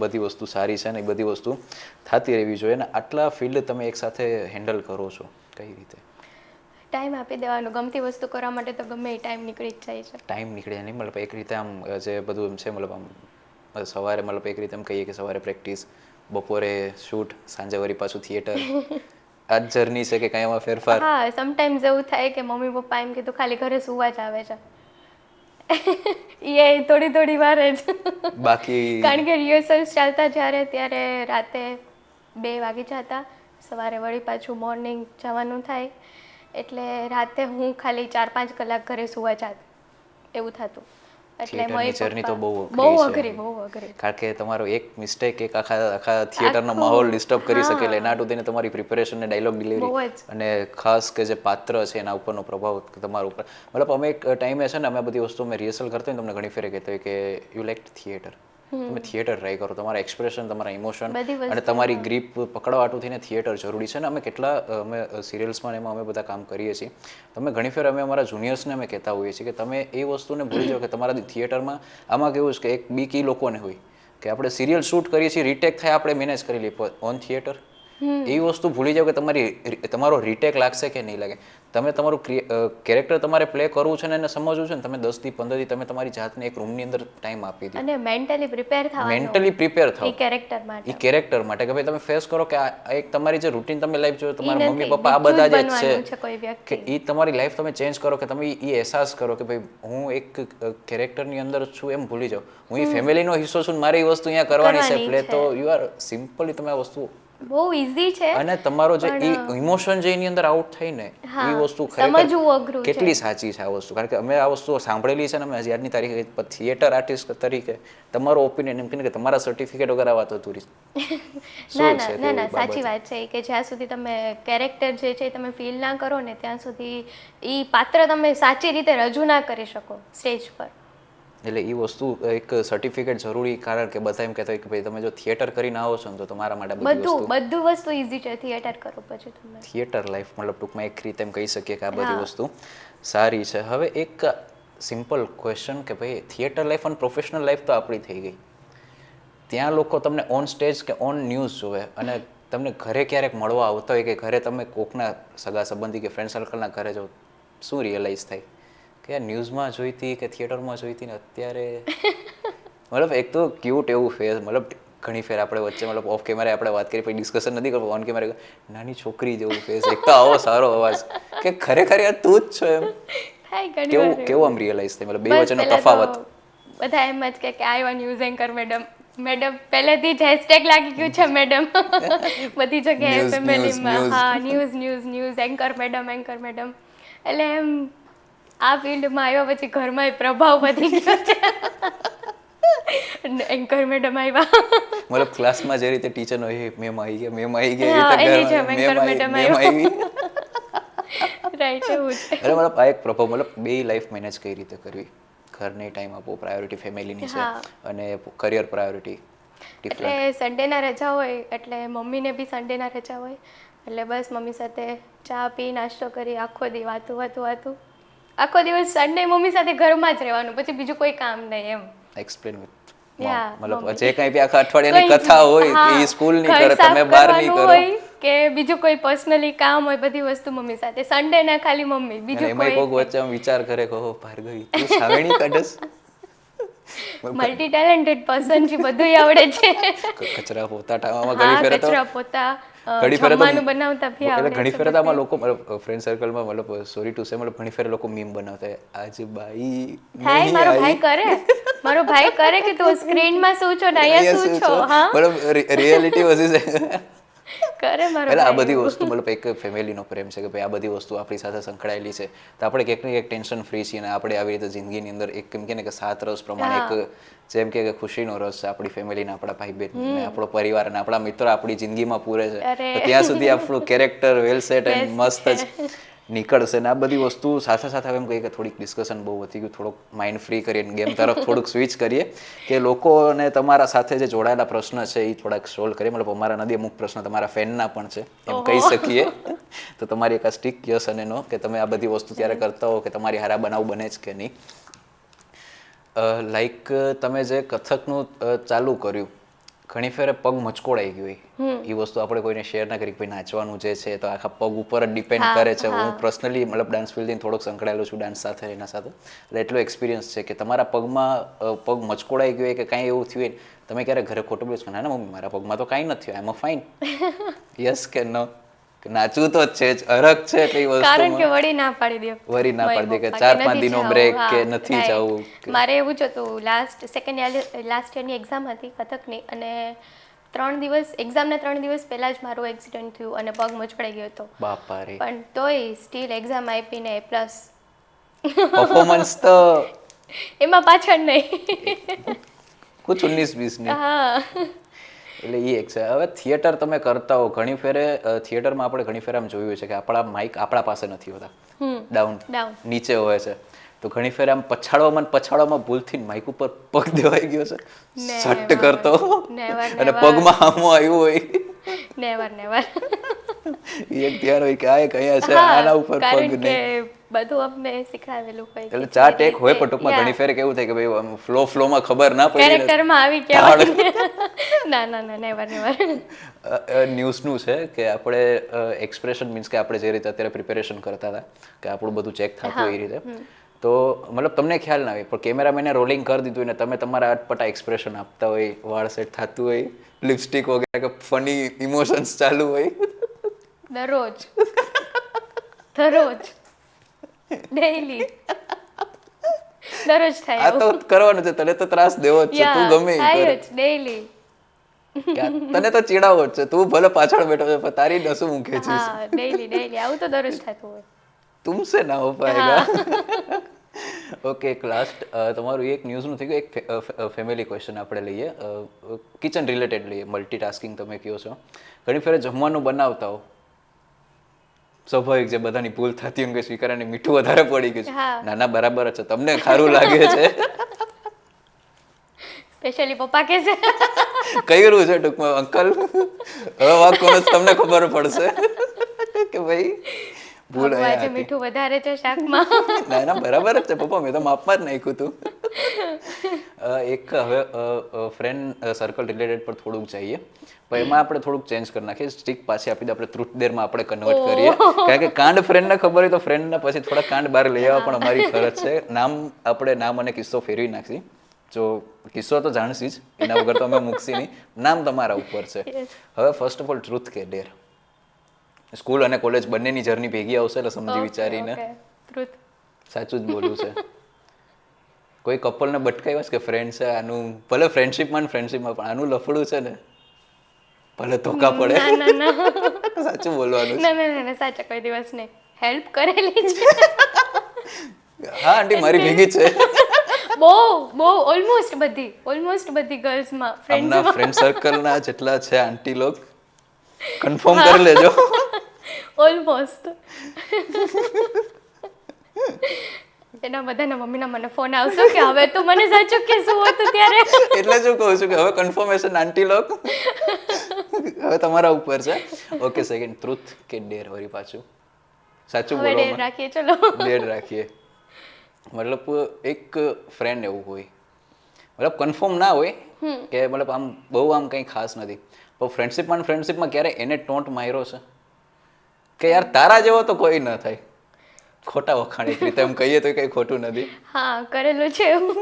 બધી વસ્તુ સારી છે ને એ બધી વસ્તુ થતી રહેવી જોઈએ. ને આટલા ફિલ્ડ તમે એકસાથે હેન્ડલ કરો છો કઈ રીતે? ટાઈમ આપી દેવાનું, ગમતી વસ્તુ કરવા માટે તો ગમે એ ટાઈમ નીકળી જ જાય છે. ટાઈમ નીકળે નહીં, મતલબ એક રીતે આમ જે બધું એમ છે, મતલબ આમ સવારે મતલબ એક રીતે એમ કહીએ કે સવારે પ્રેક્ટિસ, બપોરે શૂટ, સાંજે વળી પાછું થિયેટર. આ જ જર્ની છે કે કાંઈ એમાં ફેરફાર? હા, સમટાઈમ્સ એવું થાય કે મમ્મી પપ્પા એમ કીધું ખાલી ઘરે સુવા જ આવે છે. એ થોડી વાર જ બાકી કારણ કે રિહર્સલ્સ ચાલતા ત્યારે રાતે 2 વાગી જતા, સવારે વળી પાછું મોર્નિંગ જવાનું થાય, એટલે રાતે હું ખાલી 4-5 કલાક ઘરે સુવા જાત, એવું થતું. એટલે જર્ની તો બહુ અઘરી. કારણ કે તમારો એક મિસ્ટેક એક આખા થિયેટરનો માહોલ ડિસ્ટર્બ કરી શકે. એટલે એના સુધી તમારી પ્રિપેરેશન ને ડાયલોગ ડિલિવરી અને ખાસ કે જે પાત્ર છે એના ઉપરનો પ્રભાવ તમારા ઉપર. મતલબ અમે એક ટાઈમે છે ને અમે બધી વસ્તુ અમે રિહર્સલ કરતા હોય તમને ઘણી ફેરે કહેતા હોય કે યુ લાઈક થિયેટર, તમે થિયેટર ટ્રાય કરો, તમારા એક્સપ્રેશન, તમારા ઇમોશન અને તમારી ગ્રીપ પકડવાટું થઈને થિયેટર જરૂરી છે. ને અમે કેટલા અમે સિરિયલ્સમાં એમાં અમે બધા કામ કરીએ છીએ. તમે ઘણી ફેર અમે અમારા જુનિયર્સને અમે કહેતા હોઈએ છીએ કે તમે એ વસ્તુને ભૂલી જાઓ કે તમારા થિયેટરમાં આમાં કેવું છે કે એક બીક ઈ લોકોને હોય કે આપણે સિરિયલ શૂટ કરીએ છીએ, રીટેક થાય આપણે મેનેજ કરી લઈએ, ઓન થિયેટર એ વસ્તુ ભૂલી જાઓ કે તમારો રીટેક લાગશે કે નહીં લાગે. તમે તમારું કેરેક્ટર તમારે પ્લે કરવું છે ને એને સમજવું છે ને, તમે 10 થી 15 થી તમે તમારી જાતને એક રૂમની અંદર ટાઈમ આપી દો અને મેન્ટલી પ્રિપેર થાવ એ કેરેક્ટર માટે કે ભાઈ તમે ફેસ કરો કે આ એક તમારી જે રૂટીન તમે લાઈફ જોયો, તમારા મમ્મી પપ્પા આ બધા જ છે કે એ તમારી લાઈફ તમે ચેન્જ કરો, કે તમે એ અહેસાસ કરો કે ભાઈ હું એક કેરેક્ટરની અંદર છું એમ ભૂલી જાઓ. હું એ ફેમિલીનો હિસ્સો છું, મારી વસ્તુ અહીંયા કરવાની છે પ્લે. તો યુ આર સિમ્પલી તમે આ વસ્તુ બહુ ઈઝી છે. અને તમારો જે ઇમોશન જે એની અંદર આઉટ થઈ ને એ વસ્તુ સમજવું અઘરું છે. કેટલી સાચી છે આ વસ્તુ, કારણ કે અમે આ વસ્તુ સાંભળેલી છે ને અમે આજની તારીખે થિયેટર આર્ટિસ્ટ તરીકે તમારો ઓપિનિયન એમ કે તમારા સર્ટિફિકેટ વગર આ વાત અધૂરી. ના સાચી વાત છે કે જ્યાં સુધી તમે કેરેક્ટર જે છે તમે ફીલ ના કરો ને ત્યાં સુધી એ પાત્ર તમે સાચી રીતે રજૂ ના કરી શકો સ્ટેજ પર. એટલે એ વસ્તુ એક સર્ટિફિકેટ જરૂરી, કારણ કે બધા એમ કહેતા હોય કે ભાઈ તમે જો થિયેટર કરીને આવો છો ને તો તમારા માટે બધું વસ્તુ ઈઝી છે. થિયેટર કરો પછી તમે થિયેટર લાઈફ મતલબ ટૂંકમાં એક રીતે એમ કહી શકીએ કે આ બધી વસ્તુ સારી છે. હવે એક સિમ્પલ ક્વેશ્ચન કે ભાઈ થિયેટર લાઈફ અને પ્રોફેશનલ લાઈફ તો આપણી થઈ ગઈ, ત્યાં લોકો તમને ઓન સ્ટેજ કે ઓન ન્યૂઝ જોવે અને તમને ઘરે ક્યારેક મળવા આવતા હોય કે ઘરે તમે કોકના સગા સંબંધી કે ફ્રેન્ડ સર્કલના ઘરે જાઓ, શું રિયલાઇઝ થાય કે ન્યૂઝમાં જોઈતી કે થિયેટરમાં જોઈતી ને અત્યારે મતલબ એક તો ક્યુટ એવું ફેસ, મતલબ ઘણી ફેર આપણે વચ્ચે મતલબ ઓફ કેમેરા આપણે વાત કરી પછી ડિસ્કશન નથી કરવું, ઓન કેમેરા નાની છોકરી જેવું ફેસ, એક તો આવો સારો અવાજ કે ખરેખર યાર તું જ છો એમ. કેવું આમ રિયલાઇઝ થાય મતલબ બે વચ્ચેનો તફાવત? બધા એમ જ કે આવ્યા ન્યૂઝ એન્કર મેડમ પહેલેથી જ હેશટેગ લાગી ગયું છે મેડમ બધી જગ્યાએ ફેમિલીમાં. હા, ન્યૂઝ એન્કર મેડમ. એટલે એમ આ ફિલ્ડમાં આવ્યા પછી ઘરમાં પ્રભાવ વધી ગયો છે. એન્કર મેડમ આવ્યા મતલબ ક્લાસમાં જે રીતે ટીચરનો એ મેમ આવી ગયા એન્કર મેડમ આવી રાઈટ એવું છે. એટલે મતલબ આ એક પ્રભાવ, મતલબ બે લાઈફ મેનેજ કઈ રીતે કરવી, ઘરને ટાઈમ આપો, પ્રાયોરિટી ફેમિલીની છે અને કરિયર પ્રાયોરિટી. એટલે સન્ડેના રજા હોય એટલે મમ્મીને બી સન્ડેના રજા હોય એટલે બસ મમ્મી સાથે ચા પી નાસ્તો કરી આખો દી વાતું આખો દિવસ સન્ડે મમ્મી સાથે ઘરમાં જ રહેવાનું, પછી બીજું કોઈ કામ નહીં એમ. એક્સપ્લેન વિથ મતલબ જે કંઈ બી આખા અઠવાડિયાની કથા હોય એ સ્કૂલ ની કરે, તમે બહાર ની કરો કે બીજું કોઈ પર્સનલી કામ હોય, બધી વસ્તુ મમ્મી સાથે. સન્ડે ના ખાલી મમ્મી, બીજું કોઈ કોક વચ્ચે વિચાર કરે કે ઓ ભાર્ગવી તું સાવેણી કાઢસ, મલ્ટી ટેલેન્ટેડ પર્સન છે, બધું આવડે છે. કચરા પોતા ટાવામાં ઘણી ફેર તો કચરા પોતા જમવાનું બનાવતા ભી આવડે છે. ઘણી ફેર આમાં લોકો મતલબ ફ્રેન્ડ સર્કલમાં મતલબ સોરી ટુ સે મતલબ ઘણી ફેર લોકો મીમ બનાવતા આજ બાઈ થાય મારો ભાઈ કરે કે તું સ્ક્રીનમાં શું છો ને અહીંયા શું છો. હા મતલબ રિયાલિટી વધી જાય. કરે મારો એટલે આ ભાઈ બધી એવું. વસ્તુ મતલબ એક ફેમિલીનો પ્રેમ છે કે ભાઈ આ બધી વસ્તુ આપણી સાથે સંકળાયેલી છે તો આપણે ક્યાંક ને ક્યાંક ટેન્શન ફ્રી છીએ અને આપણે આવી રીતે જિંદગીની અંદર એક કેમ કે ને કે સાત રસ પ્રમાણે એક જેમ કે ખુશીનો રસ છે આપણી ફેમિલીના આપણા ભાઈ બહેન અને આપણો પરિવાર અને આપણા મિત્રો આપણી જિંદગીમાં પૂરે છે અરે. તો ત્યાં સુધી આપણું character well set and Best મસ્ત છે. જ નીકળશે ને આ બધી વસ્તુ સાથે સાથે હવે એમ કહીએ કે થોડીક ડિસ્કશન બહુ વધી ગયું થોડુંક માઇન્ડ ફ્રી કરીએ ગેમ તરફ થોડુંક સ્વિચ કરીએ કે લોકોને તમારા સાથે જે જોડાયેલા પ્રશ્ન છે એ થોડાક સોલ્વ કરીએ મતલબ અમારા નદી અમુક પ્રશ્ન તમારા ફેનના પણ છે એમ કહી શકીએ તો તમારી એક આ સ્ટીક યસ અને નો કે તમે આ બધી વસ્તુ ત્યારે કરતા હો કે તમારી હારા બનાવ બને જ કે નહીં લાઈક તમે જે કથકનું ચાલુ કર્યું ઘણી ફેરે પગ મચકોડાઈ ગયું હોય એ વસ્તુ આપણે કોઈને શેર ના કરી ભાઈ નાચવાનું જે છે તો આખા પગ ઉપર જ ડિપેન્ડ કરે છે હું પર્સનલી મતલબ ડાન્સ ફિલ્ડથી થોડોક સંકળાયેલો છું ડાન્સ સાથે એના સાથે એટલે એટલો એક્સપિરિયન્સ છે કે તમારા પગમાં પગ મચકોડાઈ ગયો હોય કે કાંઈ એવું થયું હોય તમે ક્યારે ઘરે ખોટું બોલો છો ના ના મમ્મી મારા પગમાં તો કાંઈ નથી આઈ એમ ફાઇન યસ કે નો નાચવું તો છે જ અરગ છે એટલે એ કારણ કે વસ્તુમાં વળી ના પાડી દે વરી ના પાડી દે કે પપ્પા 4-5 નથી દિનો જાવું. બ્રેક હા, કે નથી right. જવું મારે એવું જ હતું લાસ્ટ યરની એક્ઝામ હતી કથકની અને 3 દિવસ પહેલા જ મારો એક્સિડન્ટ થયું અને પગ મચકડાઈ ગયો હતો બાપા રે પણ તોય સ્ટીલ એક્ઝામ આપીને પ્લસ પરફોર્મન્સ તો એમાં પાછળ નહીં કુછ 19-20 નહીં હા એટલે એ એક છે હવે થિયેટર તમે કરતા હો ઘણી ફેરે થિયેટરમાં આપણે ઘણી ફેરે આમ જોયું છે કે આપણા માઇક આપણા પાસે નથી હોતા ડાઉન Down. નીચે હોય છે તો ઘણી ફેરે આમ પછાડવામાં ભૂલથી માઇક ઉપર પગ દેવાઈ ગયો છે સટ્ટ કરતો Never, અને પગમાં આમો આવ્યું હોય નેવર એ એક ધ્યાન હોય કે આ એક અહીંયા છે આના ઉપર પગ કારણ કે નહીં બધું અમને શીખડાવેલું હોય એટલે 4 ટેક હોય પણ ટૂંકમાં ઘણી ફેરે કેવું થાય કે ભાઈ ફ્લોમાં ખબર ના પડી ને કેરેક્ટરમાં આવી કહેવાય ના નેવર ન્યૂઝનું છે કે આપણે એક્સપ્રેશન મીન્સ કે આપણે જે રીતે અત્યારે પ્રિપેરેશન કરતા હતા કે આપણું બધું ચેક થતું એ રીતે તો મતલબ તમને ખ્યાલ ના આવે પણ કેમેરામેને રોલિંગ કરી દીધું ને તમે તમારા અટપટા એક્સપ્રેશન આપતા હોય વાળ સેટ થતું હોય લિપસ્ટિક વગેરે કે ફની ઇમોશન્સ ચાલુ હોય દરરોજ ડેઈલી દરરોજ થાય આ તો કરવાનું છે તને તો ત્રાસ દેવો જ છે તું ગમે ઈ થાય કર. જ ડેઈલી કે તને તો ચીડાવો જ છે તું ભલે પાછળ બેઠો છે પણ તારી નસું મૂકે છે હા ડેઈલી આવું તો દરરોજ થતું હોય તુમસે ના હો પાએગા ઓકે એક લાસ્ટ તમારું એક ન્યૂઝનું થઈ ગયું એક ફેમિલી ક્વેશ્ચન આપણે લઈએ કિચન રિલેટેડ લઈએ મલ્ટીટાસ્કિંગ તમે કહો છો ઘણી ફેરે જમવાનું બનાવતા હો સ્વાભાવિક છે બધાની ભૂલ થતી હોય કે સ્વીકારવાની મીઠું વધારે પડી ગયું છે હા. ના ના બરાબર જ છે તમને ખારું લાગે છે સ્પેશિયલી પપ્પા કહે છે કર્યું છે ટૂંકમાં અંકલ હવે વાત કરો તો તમને ખબર પડશે કે ભાઈ ભૂલ ભગવા અહીંયા છે હતી. મીઠું વધારે છે શાકમાં ના ના બરાબર જ છે પપ્પા મેં તો માપમાં જ નાખ્યું હતું એક હવે ફ્રેન્ડ સર્કલ રિલેટેડ પર થોડુંક જઈએ પણ એમાં આપણે થોડુંક ચેન્જ કરી નાખીએ સ્ટીક પાછી આપી દે આપણે ટ્રુથ ડેરમાં આપણે કન્વર્ટ કરીએ કારણ કે કાંડ ફ્રેન્ડને ખબર હોય તો ફ્રેન્ડને પછી થોડા કાંડ બહાર લઈ આવવા પણ અમારી ફરજ છે નામ અને કિસ્સો ફેરવી નાખી જો કિસ્સો તો જાણશી જ એના વગર તો અમે મૂકશી નહીં નામ તમારા ઉપર છે હવે ફર્સ્ટ ઓફ ઓલ ટ્રુથ કે ડેર સ્કૂલ અને કોલેજ બંનેની જર્ની ભેગી આવશે એટલે સમજી વિચારીને ટ્રુથ સાચું જ બોલવું છે કોઈ કપલને બટકાવ્યા છે કે ફ્રેન્ડ છે આનું ભલે ફ્રેન્ડશિપમાં પણ આનું લફડું છે ને ભલે ધોકા પડે ના સાચું બોલવાનું ના સાચા કોઈ દિવસ નહીં હેલ્પ કરેલી છે હા આંટી મારી ભેગી જ છે બહુ ઓલમોસ્ટ બધી ગર્લ્સમાં આમના ફ્રેન્ડ સર્કલના જેટલા છે આંટી લોક કન્ફર્મ કરી લેજો ઓલમોસ્ટ એના બધાના મમ્મીના મને ફોન આવશે કે હવે તું મને સાચું કે શું હતું ત્યારે એટલે જ હું કહું છું કે હવે કન્ફર્મેશન આંટી લોક હવે તમારા ઉપર છે ઓકે સેકન્ડ ટ્રુથ કે ડેર વળી પાછું સાચું હવે ડેર બોલવામાં રાખીએ ચલો ડેર રાખીએ મતલબ એક ફ્રેન્ડ એવું હોય મતલબ કન્ફર્મ ના હોય કે મતલબ આમ બહુ આમ કંઈ ખાસ નથી પણ ફ્રેન્ડશિપમાં ક્યારે એને ટોન્ટ માર્યો છે કે યાર તારા જેવો તો કોઈ ન થાય ખોટા વખાણ એક રીતે એમ કહીએ તો કંઈ ખોટું નથી હા કરેલું છે એવું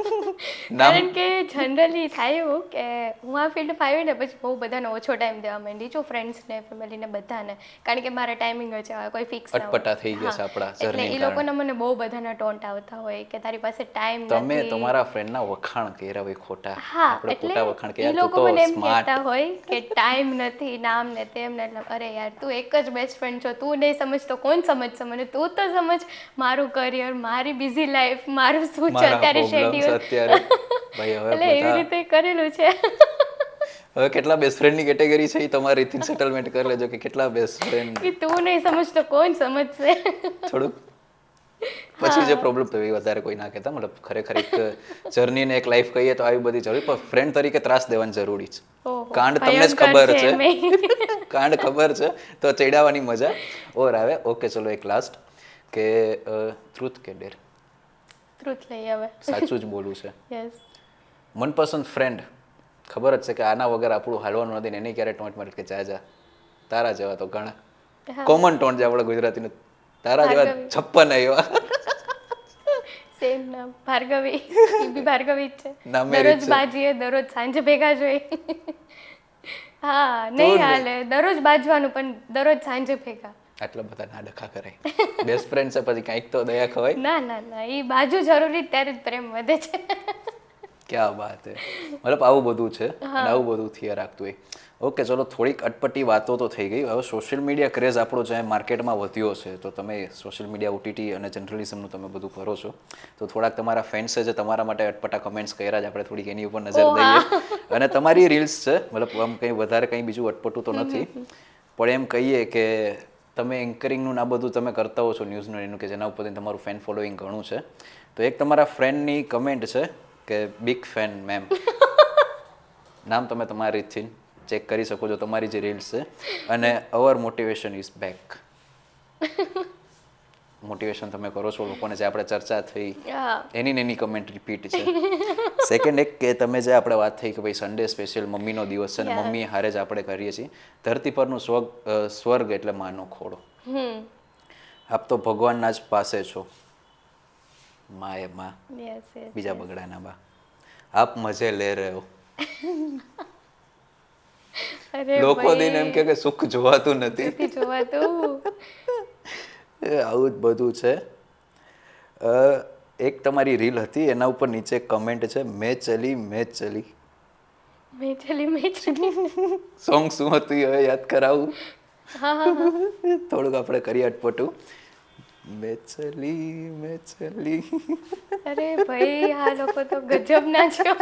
કારણ કે જનરલી થાય એવું કે હું આ ફિલ્ડમાં આવી ને પછી બહુ બધાને ઓછો ટાઈમ દેવા માંડી છું, ફ્રેન્ડ્સને, ફેમિલીને, બધાને. કારણ કે મારા ટાઈમિંગ જ હોય, કોઈ ફિક્સ ના અટપટા થઈ ગયા છે આપણા એટલે જર્ની એ લોકોને મને બહુ બધાના ટોન્ટ આવતા હોય કે તારી પાસે ટાઈમ તમે નથી. તમારા ફ્રેન્ડના વખાણ કર્યા હોય ખોટા, હા, આપણે એટલે ખોટા વખાણ એ કર્યા, તું લોકો તો મને એમ સ્માર્ટ. કહેતા હોય કે ટાઈમ નથી, નામ ને તેમ ને. એટલે અરે યાર, તું એક જ બેસ્ટ ફ્રેન્ડ છો, તું નહીં સમજતો કોણ સમજશે મને? તું તો સમજ મારું કરિયર, મારી બિઝી લાઈફ, મારું શું છે મારા અત્યારે પ્રોબ્લેમ્સ શેડ્યુલ. અત્યારે ભાઈ હવે એટલે એવી બધા રીતે કરેલું છે. હવે કેટલા બેસ્ટ ફ્રેન્ડની કેટેગરી છે એ તમારી રીતથી સેટલમેન્ટ કરી લેજો કે કેટલા બેસ્ટ ફ્રેન્ડ. કે તું નહીં સમજતો કોણ સમજશે? થોડુંક પછી જે પ્રોબ્લેમ તો એ વધારે કોઈ ના કહેતા, મતલબ ખરેખર એક જર્નીને એક લાઈફ કહીએ તો આવી બધી જરૂરી, પણ ફ્રેન્ડ તરીકે ત્રાસ દેવાની જરૂરી છે. ઓહો, કાંડ તમને જ ભયંકર ખબર છે છે, મેં. કાંડ ખબર છે તો ચડાવવાની મજા ઓર આવે. ઓકે ચલો એક લાસ્ટ કે ટ્રુથ કે ડેર? ટ્રુથ લઈ હવે. સાચું જ બોલું છે. યસ. મનપસંદ ફ્રેન્ડ ખબર જ છે કે આના વગર આપણું હાલવાનું નથી ને એની ક્યારે ટોન્ટ મારે કે જા જા, તારા જેવા તો ઘણા હા. કોમન ટોન્ટ છે આપણે ગુજરાતીનું, તારા જેવા ભાર્ગવી. 56 આવ્યા. સેમ નામ ભાર્ગવી. એ બી ભાર્ગવી જ છે. નામે રીત દરરોજ છે. બાજીએ, દરરોજ સાંજે ભેગા જોઈ. હા, નહીં ને. હાલે. દરરોજ બાજવાનું પણ દરરોજ સાંજે ભેગા. આટલા બધા ના ડખા કરાય. બેસ્ટ ફ્રેન્ડ છે પછી કાંઈક તો દયા ખવાય. ના ના ના, એ બાજુ જરૂરી ત્યારે જ પ્રેમ વધે છે. ક્યાં વાત હે, મતલબ આવું બધું છે અને આવું બધું થયા રાખતું હોય. ઓકે ચલો થોડીક અટપટી વાતો તો થઈ ગઈ. હવે સોશિયલ મીડિયા ક્રેઝ આપણો જે માર્કેટમાં વધ્યો છે, તો તમે સોશિયલ મીડિયા ઓટીટી અને જર્નલિઝમનું તમે બધું કરો છો, તો થોડાક તમારા ફેન્સે જે તમારા માટે અટપટા કમેન્ટ્સ કર્યા છે, આપણે થોડીક એની ઉપર નજર દઈએ. અને તમારી રીલ્સ છે, મતલબ આમ કંઈ વધારે કંઈ બીજું અટપટું તો નથી, પણ એમ કહીએ કે તમે એન્કરિંગનું આ બધું તમે કરતા હો છો ન્યૂઝનું એનું, કે જેના ઉપરથી તમારું ફેન ફોલોઈંગ ઘણું છે. તો એક તમારા ફ્રેન્ડની કમેન્ટ છે કે બિગ ફેન મેમ. નામ તમે તમારી રીતથી ચેક કરી શકો છો, તમારી જે રીલ્સ છે. અને અવર મોટિવેશન ઇઝ બેક. મોટિવેશન તમે કરો છો લોકોને, જે આપણે ચર્ચા થઈ એની ને એની કમેન્ટ રિપીટ છે. સેકન્ડ એક કે તમે જે આપણે વાત થઈ કે ભાઈ સન્ડે સ્પેશિયલ મમ્મીનો દિવસ છે અને મમ્મી હારે જ આપણે કરીએ છીએ. ધરતી પરનું સ્વર્ગ એટલે માનો ખોડો. આપ તો ભગવાનના જ પાસે છો, માં એ માં, યસ યસ. બીજા બગડાના બા. આપ મજે લે રહે હો. અરે લોકો દિન એમ કે સુખ જોવાતું નથી. નથી જોવાતું. આવું જ બધું છે. એક તમારી રીલ હતી એના ઉપર નીચે કમેન્ટ છે મેં ચલી મેં ચલી. મેં ચલી. સોંગ શું હતું એ હવે યાદ કરાવું? હા હા હા. થોડુંક આપણે કરીએ અટપટું. મેં ચલી મેં ચલી. અરે ભાઈ, આ લોકો તો ગજબના છો.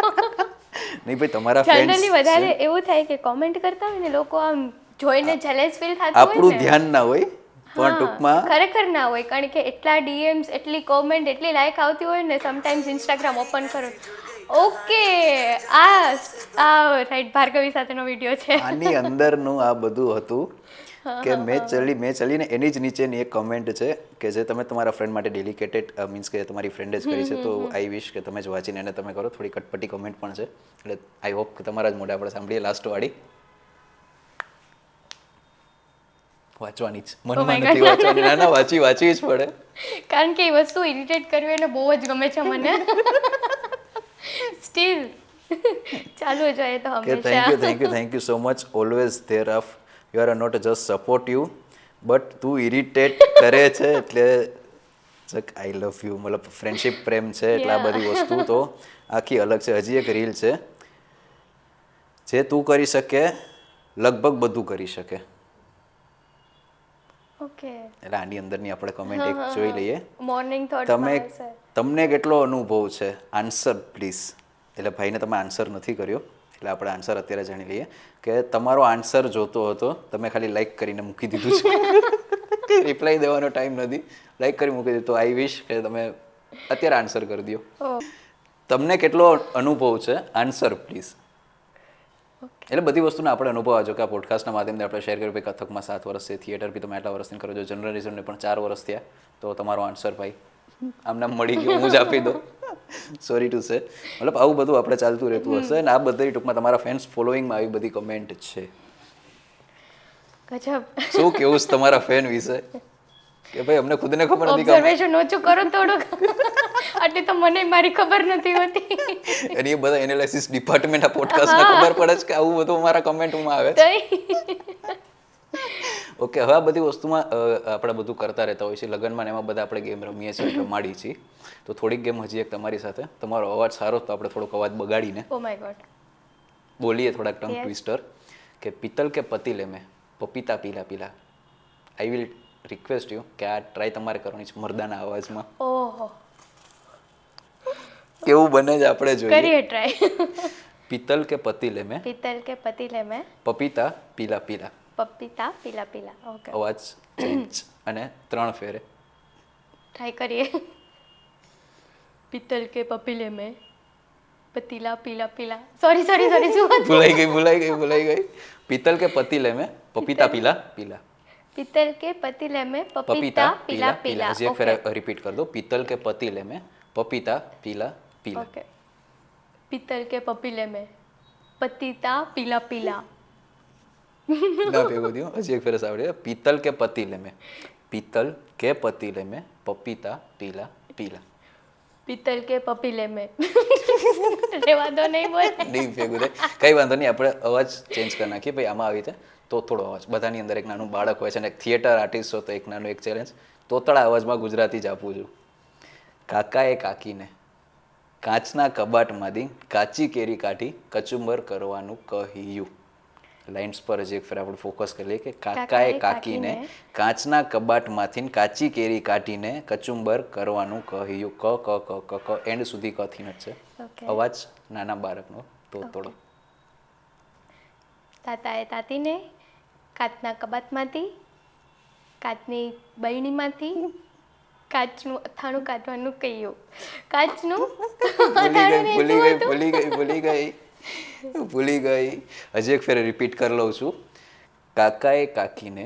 નહીં ભાઈ તમારા જનરલી વધારે ફ્રેન્ડ્સ એવું થાય કે કોમેન્ટ કરતા હોય ને લોકો, આમ જોઈને જેલેસ ફીલ થતું હોય આપણું ને. ધ્યાન ના હોય પણ હા, ટૂંકમાં ખરેખર ના હોય, કારણ કે એટલા ડીએમ્સ, એટલી કોમેન્ટ, એટલી લાઈક આવતી હોય ને. સમટાઈમ્સ ઇન્સ્ટાગ્રામ ઓપન કરો, ઓકે આ રાઈટ ભાર્ગવી સાથેનો વિડીયો છે. આની અંદરનું આ બધું હતું કે મેં ચલી ને એની જ નીચેની એક કમેન્ટ છે કે જે તમે તમારા ફ્રેન્ડ માટે ડેલિકેટેડ મીન્સ કે તમારી ફ્રેન્ડે જ કરી છે. તો આઈ વિશ કે તમે જ વાંચીને એને તમે કરો. થોડી કટપટી કમેન્ટ પણ છે, એટલે આઈ હોપ કે તમારા જ મોઢે આપણે સાંભળીએ લાસ્ટ વાળી. વાંચવાની જ, મનમાં નથી વાંચવાની. ના ના, વાંચવી જ પડે. કારણ કે એ વસ્તુ ઇરિટેટ કરવી એને બહુ જ ગમે છે મને. સ્ટીલ ચાલુ જોઈએ તો કે હંમેશા. Thank you so much, always there of. You are not just support you but તું ઇરિટેટ કરે છે એટલે આઈ લવ યુ. મતલબ ફ્રેન્ડશિપ પ્રેમ છે એટલે આ બધી વસ્તુ તો આખી અલગ છે. હજી એક રીલ છે, જે તું કરી શકે લગભગ બધું કરી શકે. ઓકે. એટલે આની અંદરની આપણે કમેન્ટ એક જોઈ લઈએ. મોર્નિંગ તમને કેટલો અનુભવ છે? Answer please. એટલે ભાઈને તમે આન્સર નથી કર્યો એટલે આપણે આન્સર અત્યારે જાણી લઈએ કે તમારો આન્સર જોતો હતો, તમે ખાલી લાઈક કરીને મૂકી દીધું છે. રિપ્લાય દેવાનો ટાઈમ નથી, લાઈક કરી મૂકી દીધું. તો આઈ વિશ કે તમે અત્યારે આન્સર કરી દો. તમને કેટલો અનુભવ છે? Answer please. એટલે બધી વસ્તુનો આપણે અનુભવ આવજો કે આ પોડકાસ્ટના માધ્યમથી આપણે શેર કર્યું. ભાઈ કથકમાં 7 વર્ષ છે, થિયેટર બી તમે આટલા વર્ષથી કરો છો, જર્નલિઝમને પણ 4 વર્ષ થયા. તો તમારો આન્સર ભાઈ આમને મળી ગયો, હું જ આપી દઉં. Sorry to say. મતલબ આવું બધું આપણે ચાલતું રહેતું હશે અને આ બધી ટૂંકમાં તમારા ફેન્સ ફોલોઈંગમાં આવી બધી કમેન્ટ છે. ગજબ. શું કેવું છે તમારા ફેન વિશે? કે ભાઈ અમને ખુદને ખબર નથી. ઓબ્ઝર્વેશન ઓછું કરો થોડુંક. આટલી તો મને મારી ખબર નથી હોતી. અને એ બધા એનાલિસિસ ડિપાર્ટમેન્ટ આ પોડકાસ્ટને ખબર પડે છે કે આવું બધું અમારા કમેન્ટમાં આવે છે. ઓકે, હવે આ બધી વસ્તુમાં આપણે બધું કરતા રહેતા હોય છે લગ્નમાં ને એમાં બધા આપણે ગેમ રમીએ છીએ રમાડી છીએ. તો થોડીક ગેમ હજી એક તમારી સાથે. તમારો અવાજ સારો તો આપણે થોડોક અવાજ બગાડીને ઓ માય ગોડ બોલીએ થોડાક ટંગ ટ્વિસ્ટર કે પિત્તલ કે પતીલે મેં પપીતા પીલા પીલા. આઈ વિલ રિક્વેસ્ટ યુ કે આ ટ્રાય તમારે કરવાની છે મર્દાના અવાજમાં. ઓહો કેવું બને છે આપણે જોઈએ. કરીએ ટ્રાય. પિત્તલ કે પતીલે મેં પિત્તલ કે પતીલે મેં પપીતા પીલા પીલા. પપીતા પીલા પીલા. ઓકે અવાજ ચેન્જ અને 3 ફેરે ટ્રાય કરીએ. પિત્તલ કે પપીલે મેં પતીલા પીલા પીલા. સોરી શું હતું? ભૂલાઈ ગઈ. પિત્તલ કે પતીલે મેં પપીતા પીલા પીલા. પિત્તલ કે પતીલે મેં પપીતા પીલા પીલા. હજી એક ફેર રિપીટ કર દો. પિત્તલ કે પતીલે મેં પપીતા પીલા પીલા. ઓકે પિત્તલ કે પપીલે મેં પતીતા પીલા પીલા. ના ભેગું થયું. હજી એક ફેર સાંભળીએ. પિત્તલ કે પતીલે મેં પપીતા પીલા પીલા. પિત્તલ કે પપીલે મેં રેવા દો નહીં બોલ. નહીં ભેગું થાય કંઈ વાંધો નહીં. આપણે અવાજ ચેન્જ કરી નાખીએ ભાઈ. આમાં આવી રીતે તોતડો અવાજ. બધાની અંદર એક નાનું બાળક હોય છે અને એક થિયેટર આર્ટિસ્ટ હોય તો એક નાનું એક ચેલેન્જ. તોતડા અવાજમાં ગુજરાતી જ આપું છું. કાકાએ કાકીને કાચના કબાટમાંથી કાચી કેરી કાઢી કચુંબર કરવાનું કહ્યું. લાઇન્સ પર જ એક ફેર આપણે ફોકસ કરી લઈએ કે કાકાએ કાકીને કાચના કબાટમાંથી કાચી કેરી કાઢીને કચુંબર કરવાનું કહ્યું. ક ક ક ક ક એન્ડ સુધી કથી ન છે. અવાજ નાના બાળકનો તોતડો. તાતાએ તાતીને કાચના કબાટમાંથી કાચની બરણીમાંથી કાચનું અથાણું કાઢવાનું કહ્યું. કાચનું ભૂલી ગઈ. હજી એક ફેર રિપીટ કરી લઉં છું. કાકાએ કાકીને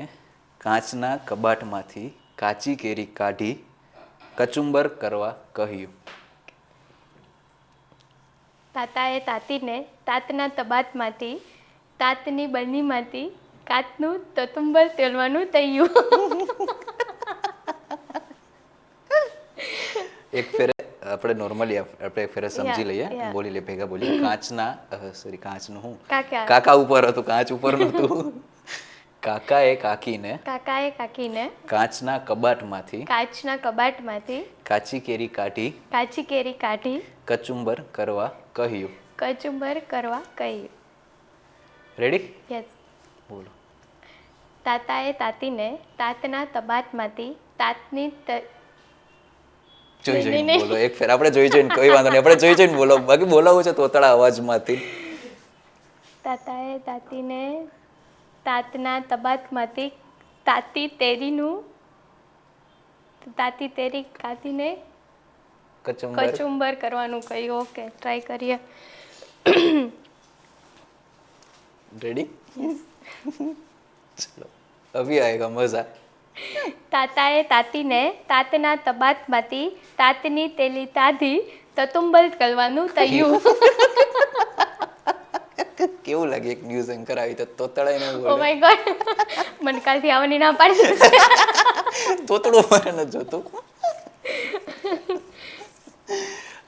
કાચના કબાટમાંથી કાચી કેરી કાઢી કચુંબર કરવા કહ્યું. તાતાએ તાતીને તાતના તબાતમાંથી તાતની બરણીમાંથી કાચનું તતુંબર તેલવાનું તૈયું. એક ફેરે આપણે નોર્મલી આપણે એક ફેરે સમજી લઈએ. બોલી લે ભેગા બોલી. કાચનું હું કાકા ઉપર હતું, કાચ ઉપર નહોતું. કાકાએ કાકીને કાચના કબાટમાંથી કાચી કેરી કાઢી કચુંબર કરવા કહ્યું. રેડી? યસ. બોલો. તાતાએ તાતીને તાતના તબાતમાંથી તાતની જોઈ બોલો. એક ફેર આપણે જોઈ જોઈને કોઈ વાંધો નહીં. આપણે જોઈ જોઈને બોલો. બાકી બોલાવું છે તોતડા અવાજમાંથી. તાતાએ તાતીને તાતના તબાતમાંથી તાતી તેરી કાઢીને કચુંબર કરવાનું કહ્યું. ઓકે ટ્રાય કરીએ. રેડી? ચલો અભી આયેગા મજા. તાતાએ તાતીને તાતના તબાતમાંથી તાતની તેલી તાધી તતુંબર કરવાનું તૈયું. કેવું લાગે એક ન્યૂઝ એન્કર આવી તો તોતડાઈને ઓ બોલે. માય ગોડ મને કાલથી આવવાની ના પાડી. તોતડો મને ન જોતું.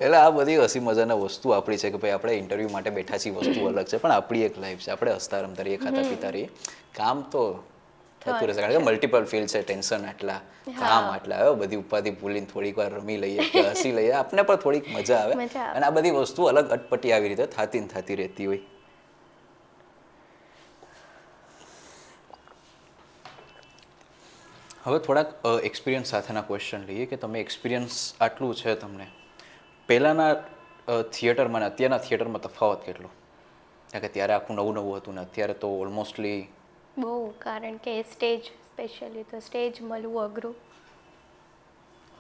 એટલે આ બધી હસી મજાના વસ્તુ આપણી છે કે ભાઈ આપણે ઇન્ટરવ્યૂ માટે બેઠા છીએ, વસ્તુ અલગ છે, પણ આપણી એક લાઈફ છે. આપણે હસતા રમતા રહીએ, ખાતા પીતા રહીએ. કામ તો થતું રહેશે કારણ કે મલ્ટિપલ ફિલ્ડ છે. ટેન્શન આટલા, કામ આટલા, હવે બધી ઉપાધિ ભૂલીને થોડીક વાર રમી લઈએ કે હસી લઈએ, આપને પણ થોડીક મજા આવે. અને આ બધી વસ્તુ અલગ અટપટી આવી રીતે થતી રહેતી હોય. હવે થોડાક એક્સપિરિયન્સ સાથેના ક્વેશ્ચન લઈએ કે તમે એક્સપિરિયન્સ આટલું છે તમને, પહેલાંના થિયેટરમાં અને અત્યારના થિયેટરમાં તફાવત કેટલો? કારણ કે ત્યારે આખું નવું નવું હતું ને અત્યારે તો ઓલમોસ્ટલી બહુ, કારણ કે સ્ટેજ સ્પેશિયલી તો સ્ટેજ મળવું અઘરું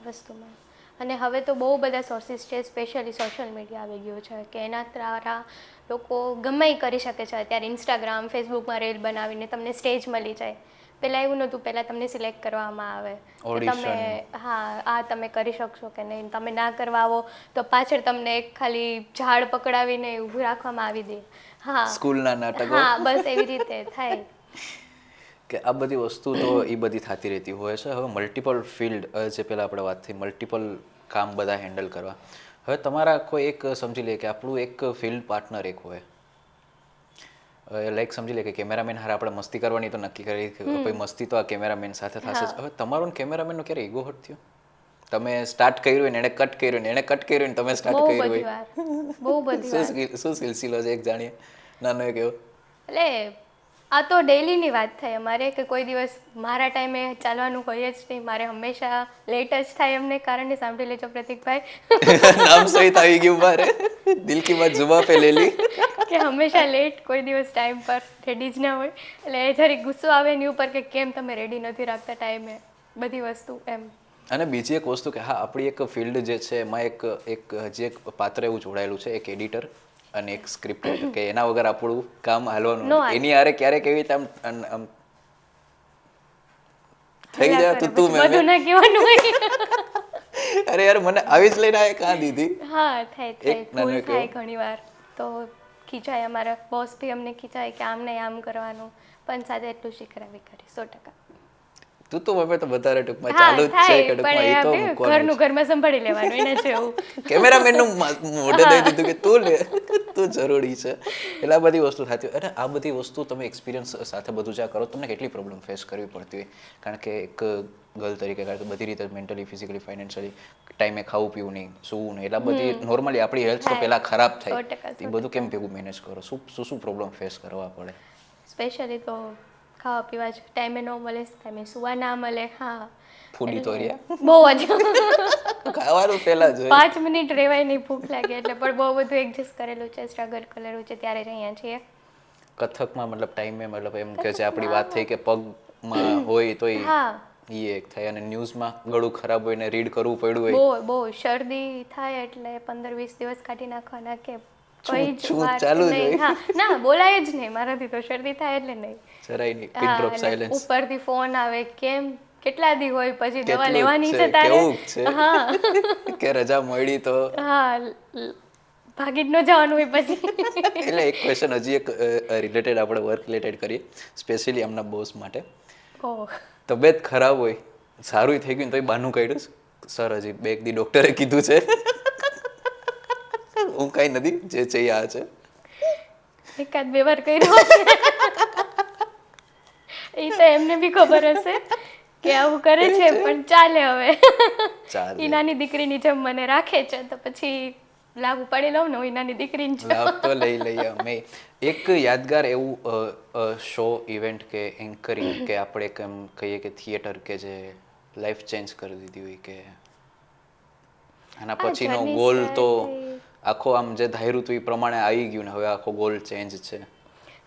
વસ્તુમાં. અને હવે તો બહુ બધા સોર્સિસ છે, સ્પેશિયલી સોશિયલ મીડિયા આવી ગયું છે કે એના દ્વારા લોકો ગમે કરી શકે છે. અત્યારે ઇન્સ્ટાગ્રામ, ફેસબુકમાં રીલ બનાવીને તમને સ્ટેજ મળી જાય. પહેલાં એવું નહોતું. પહેલાં તમને સિલેક્ટ કરવામાં આવે કે તમે તમે કરી શકશો કે નહીં. તમે ના કરવા આવો તો પાછળ તમને એક ખાલી ઝાડ પકડાવીને ઊભું રાખવામાં આવી દે. સ્કૂલના નાટકો. બસ એવી રીતે થાય કે આ બધી વસ્તુ તો એ બધી થતી રહેતી હોય છે. હવે મલ્ટિપલ ફિલ્ડ, જે પહેલાં આપણે વાત થઈ, મલ્ટિપલ કામ બધા હેન્ડલ કરવા. હવે તમારા કોઈ એક સમજી લે કે આપણું એક ફિલ્ડ પાર્ટનર એક હોય, લાઈક સમજી લે કે કેમેરામેન હારે આપણે મસ્તી કરવાની તો નક્કી કરી કે ભાઈ મસ્તી તો આ કેમેરામેન સાથે થશે જ. હવે તમારો કેમેરામેનનો ક્યારે ઈગો હર્ટ થયો? તમે સ્ટાર્ટ કર્યું ને એણે કટ કર્યું ને એણે કટ કર્યું ને તમે સ્ટાર્ટ બહુ કર્યું બધી હોય, વાર બહુ બધી વાર શું સિલસિલો છે એક જાણીએ નાનો એક એવો? એટલે આ તો ડેઈલીની વાત થઈ અમારે કે કોઈ દિવસ મારા ટાઈમે ચાલવાનું હોય જ નહીં, મારે હંમેશા લેટ જ થાય એમને કારણે. સાંભળી લેજો પ્રતિકભાઈ, નામ સહિત આવી ગયું મારે, દિલ કી બાત જુબા પે લે લી. કે હંમેશા લેટ, કોઈ દિવસ ટાઈમ પર રેડી જ ના હોય. એટલે એ જરીક ગુસ્સો આવે એની ઉપર કે કેમ તમે રેડી નથી રાખતા ટાઈમે બધી વસ્તુ એમ. અને બીજી એક વસ્તુ કે હા આપણી એક ફિલ્ડ જે છે એમાં હજી એક પાત્ર એવું જોડાયેલું છે, એક એડિટર અને એક સ્ક્રિપ્ટ રાઇટર, કે એના વગર આપણું કામ હાલવાનું No, નથી. એની હારે ક્યારેક એવી રીતે આમ થઈ જાય તો તું બધું ના કહેવાનું હોય. અરે યાર મને આવી જ લઈને આ કાં દીધી. હા થાય એક નાનો ભૂલ એક થાય એવો. ઘણી વાર તો ખીચાય. અમારા બોસ બી અમને ખીચાય કે આમ નહીં આમ કરવાનું, પણ સાથે એટલું શીખરાવી કરી 100%. તું તો હવે તો વધારે ટૂંકમાં હા ચાલુ જ છે થાય, કે ટૂંકમાં એ તો પણ મૂકવાનું ઘરનું ઘરમાં સંભાળી લેવાનું એના જેવું. કેમેરામેનનું મોઢે દઈ દીધું કે તું લે, તું જરૂરી છે. એટલે આ બધી વસ્તુ થતી હોય. અને આ બધી વસ્તુ તમે એક્સપિરિયન્સ સાથે બધું જ્યાં કરો તમને કેટલી પ્રોબ્લેમ ફેસ કરવી પડતી હોય? કારણ કે એક ગર્લ તરીકે કારણ કે બધી રીતે મેન્ટલી, ફિઝિકલી, ફાઇનાન્શિયલી ટાઈમે ખાવું પીવું નહીં, સૂવું નહીં, એટલા બધી નોર્મલી આપણી હેલ્થ તો પહેલાં ખરાબ થાય. 100%, એ બધું કેમ ભેગું મેનેજ કરો? શું પ્રોબ્લેમ ફેસ કરવા પડે? સ્પેશિયલી તો ખાવા પીવા જ ટાઈમે ન મળે, ટાઈમે સુવા ના મળે. હા ફૂડી તો એટલે રહ્યા. બહુ જ ખાવાનું પહેલા જ હોય. 5 મિનિટ રહેવાય નહીં ભૂખ લાગે એટલે. પણ બહુ બધું એડજસ્ટ કરેલું છે, સ્ટ્રગલ કરેલું છે, ત્યારે જ અહીંયા છીએ. કથકમાં મતલબ ટાઈમે મતલબ એમ કે છે આપણી વાત થઈ કે પગમાં હોય તો હા એ એક થાય, અને ન્યૂઝમાં ગળું ખરાબ હોય ને રીડ કરવું પડ્યું હોય. બહુ શરદી થાય એટલે 15-20 દિવસ કાઢી નાખવાના કે કઈ જ છું વાત ચાલુ જ નહીં. હોય. હા ના બોલાય જ નહીં મારાથી તો, શરદી થાય એટલે નહીં. જરાય નહીં, પિન હા, ડ્રોપ એટલે સાયલેન્સ. ઉપરથી ફોન આવે કેમ કેટલા દી હોય પછી દવા કેટલું લેવાની છે, છે તારે. કેવું છે? હા કે રજા મળી તો હા ભાગી જ ન જવાનું હોય પછી. એટલે એક ક્વેશ્ચન હજી એક રિલેટેડ આપણે વર્ક રિલેટેડ કરીએ, સ્પેશિયલી આમના બોસ માટે. ઓહ તબિયત ખરાબ હોય, સારું થઈ ગયું ને તોય બહાનું કાઢ્યું સર હજી 2 દી ડૉક્ટરે કીધું છે. હું કાંઈ નથી, જે છે એ આ છે. એકાદ બે વાર કર્યો છે. એ તો એમને બી ખબર હશે કે આવું કરે છે, પણ ચાલે હવે. ચાલે. ઈ નાની દીકરીની જેમ મને રાખે છે તો પછી લાભ ઉપાડી લઉં ને. હું ઈ નાની દીકરીની છે. લાભ તો લઈ લઈએ અમે. એક યાદગાર એવું શો, ઇવેન્ટ કે એન્કરિંગ કે આપણે કેમ કહીએ કે થિયેટર કે જે લાઈફ ચેન્જ કરી દીધી હોય, કે આના પછીનો journey ગોલ start તો થઈ. આખો આમ જે ધાર્યું હતું એ પ્રમાણે આવી ગયું ને હવે આખો ગોલ ચેન્જ છે?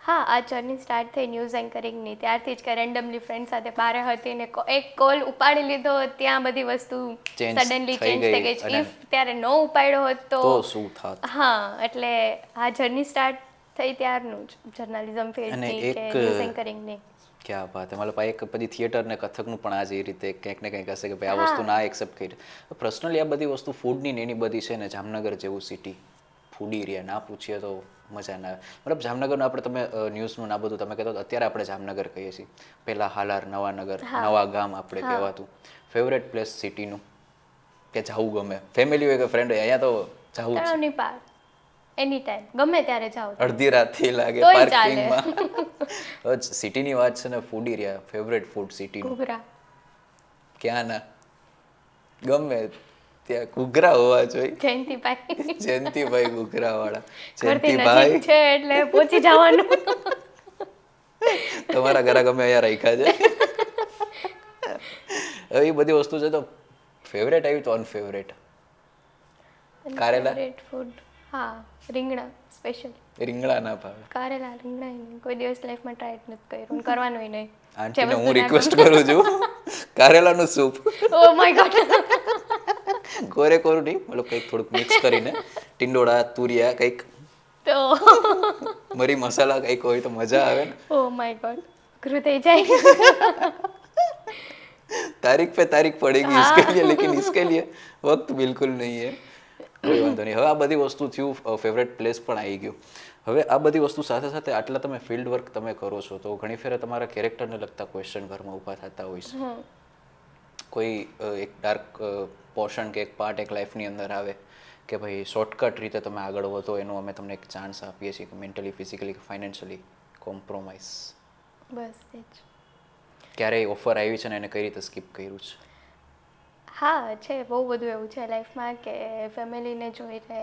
હા આ જર્ની સ્ટાર્ટ થઈ ન્યૂઝ એન્કરિંગની ત્યારથી જ, કે રેન્ડમલી ફ્રેન્ડ સાથે બારે હતી ને એક કોલ ઉપાડી લીધો, ત્યાં બધી વસ્તુ Change સડનલી થઈ ચેન્જ ગઈ. થઈ ગઈ. અને ઇફ ત્યારે ન ઉપાડ્યો હોત તો તો શું થાત? હા એટલે આ જર્ની સ્ટાર્ટ થઈ ત્યારનું જ જર્નાલિઝમ અને ફિલ્ડની કે એક ન્યૂઝ એન્કરિંગની. ક્યાં વાત, મતલબ આ એક પછી થિયેટર ને કથકનું પણ આ જ એ રીતે કંઈક ને કંઈક હશે કે ભાઈ આ વસ્તુ ના એક્સેપ્ટ કરી. પર્સનલી આ બધી વસ્તુ ફૂડની ને એની બધી છે ને, જામનગર જેવું સિટી, ફૂડી એરિયા, ના પૂછીએ તો મજા ના આવે. મતલબ જામનગરનું આપણે તમે ન્યૂઝનું ના બધું તમે કહેતો અત્યારે આપણે જામનગર કહીએ છીએ, પહેલાં હાલાર, નવાનગર, નવા ગામ આપણે કહેવાતું. ફેવરેટ પ્લેસ સિટીનું કે જવું ગમે, ફેમિલી હોય કે ફ્રેન્ડ હોય, અહીંયા તો જવું જ. તળાવની પાર એની ટાઈમ ગમે ત્યારે જાઓ. અડધી રાતથી લાગે તોય પાર્કિંગમાં. સિટીની વાત છે ને, ફૂડ એરિયા, ફેવરેટ ફૂડ સિટીનું ઘૂઘરા ક્યાં ના ગમે ત્યાં ઘૂઘરા હોવા જોઈએ. જયંતિભાઈ જયંતિભાઈ ઘૂઘરા વાળા. ઘરથી જયંતિભાઈ નજીક છે એટલે પહોંચી જવાનું. તમારા ઘરે ગમે અહીંયા રાખ્યા છે. હવે એ બધી વસ્તુ છે તો ફેવરેટ આવી તો અનફેવરેટ કારેલા. ફેવરેટ ફૂડ હા રીંગણા સ્પેશિયલ. રીંગણા ના ભાવે. કારેલા રીંગણા નહીં, કોઈ દિવસ લાઈફમાં ટ્રાય જ નથી કર્યું, કરવાનું નહીં. આંટીને હું રિક્વેસ્ટ કરું છું, કારેલાનું સૂપ ઓ માય ગોડ. કોરે કોરું નહીં, મતલબ કંઈક થોડુંક મિક્સ કરીને ટિંડોળા, તુરિયા, કંઈક તો મરી મસાલા કંઈક હોય તો મજા આવે ને. ઓ માય ગોડ ઘૃ થઈ જાય. तारीख पे तारीख पड़ेगी इसके लिए, लेकिन इसके लिए वक्त बिल्कुल नहीं है. કોઈ વાંધો નહીં. હવે આ બધી વસ્તુ થયું, ફેવરેટ પ્લેસ પણ આવી ગયું. હવે આ બધી વસ્તુ સાથે સાથે આટલા તમે ફિલ્ડ વર્ક તમે કરો છો તો ઘણી ફેરે તમારા કેરેક્ટરને લગતા ક્વેશ્ચન ઘરમાં ઊભા થતા હોય છે. કોઈ એક ડાર્ક પોર્શન કે એક પાર્ટ એક લાઈફની અંદર આવે કે ભાઈ શોર્ટકટ રીતે તમે આગળ વધો એનો અમે તમને એક ચાન્સ આપીએ છીએ કે મેન્ટલી ફિઝિકલી કે ફાઇનાન્શિયલી કોમ્પ્રોમાઇઝ બસ એ જ. ક્યારેય ઓફર આવી છે ને એને કઈ રીતે સ્કીપ કર્યું છે? હા છે, બહુ બધું એવું છે લાઈફમાં કે ફેમિલીને જોઈને,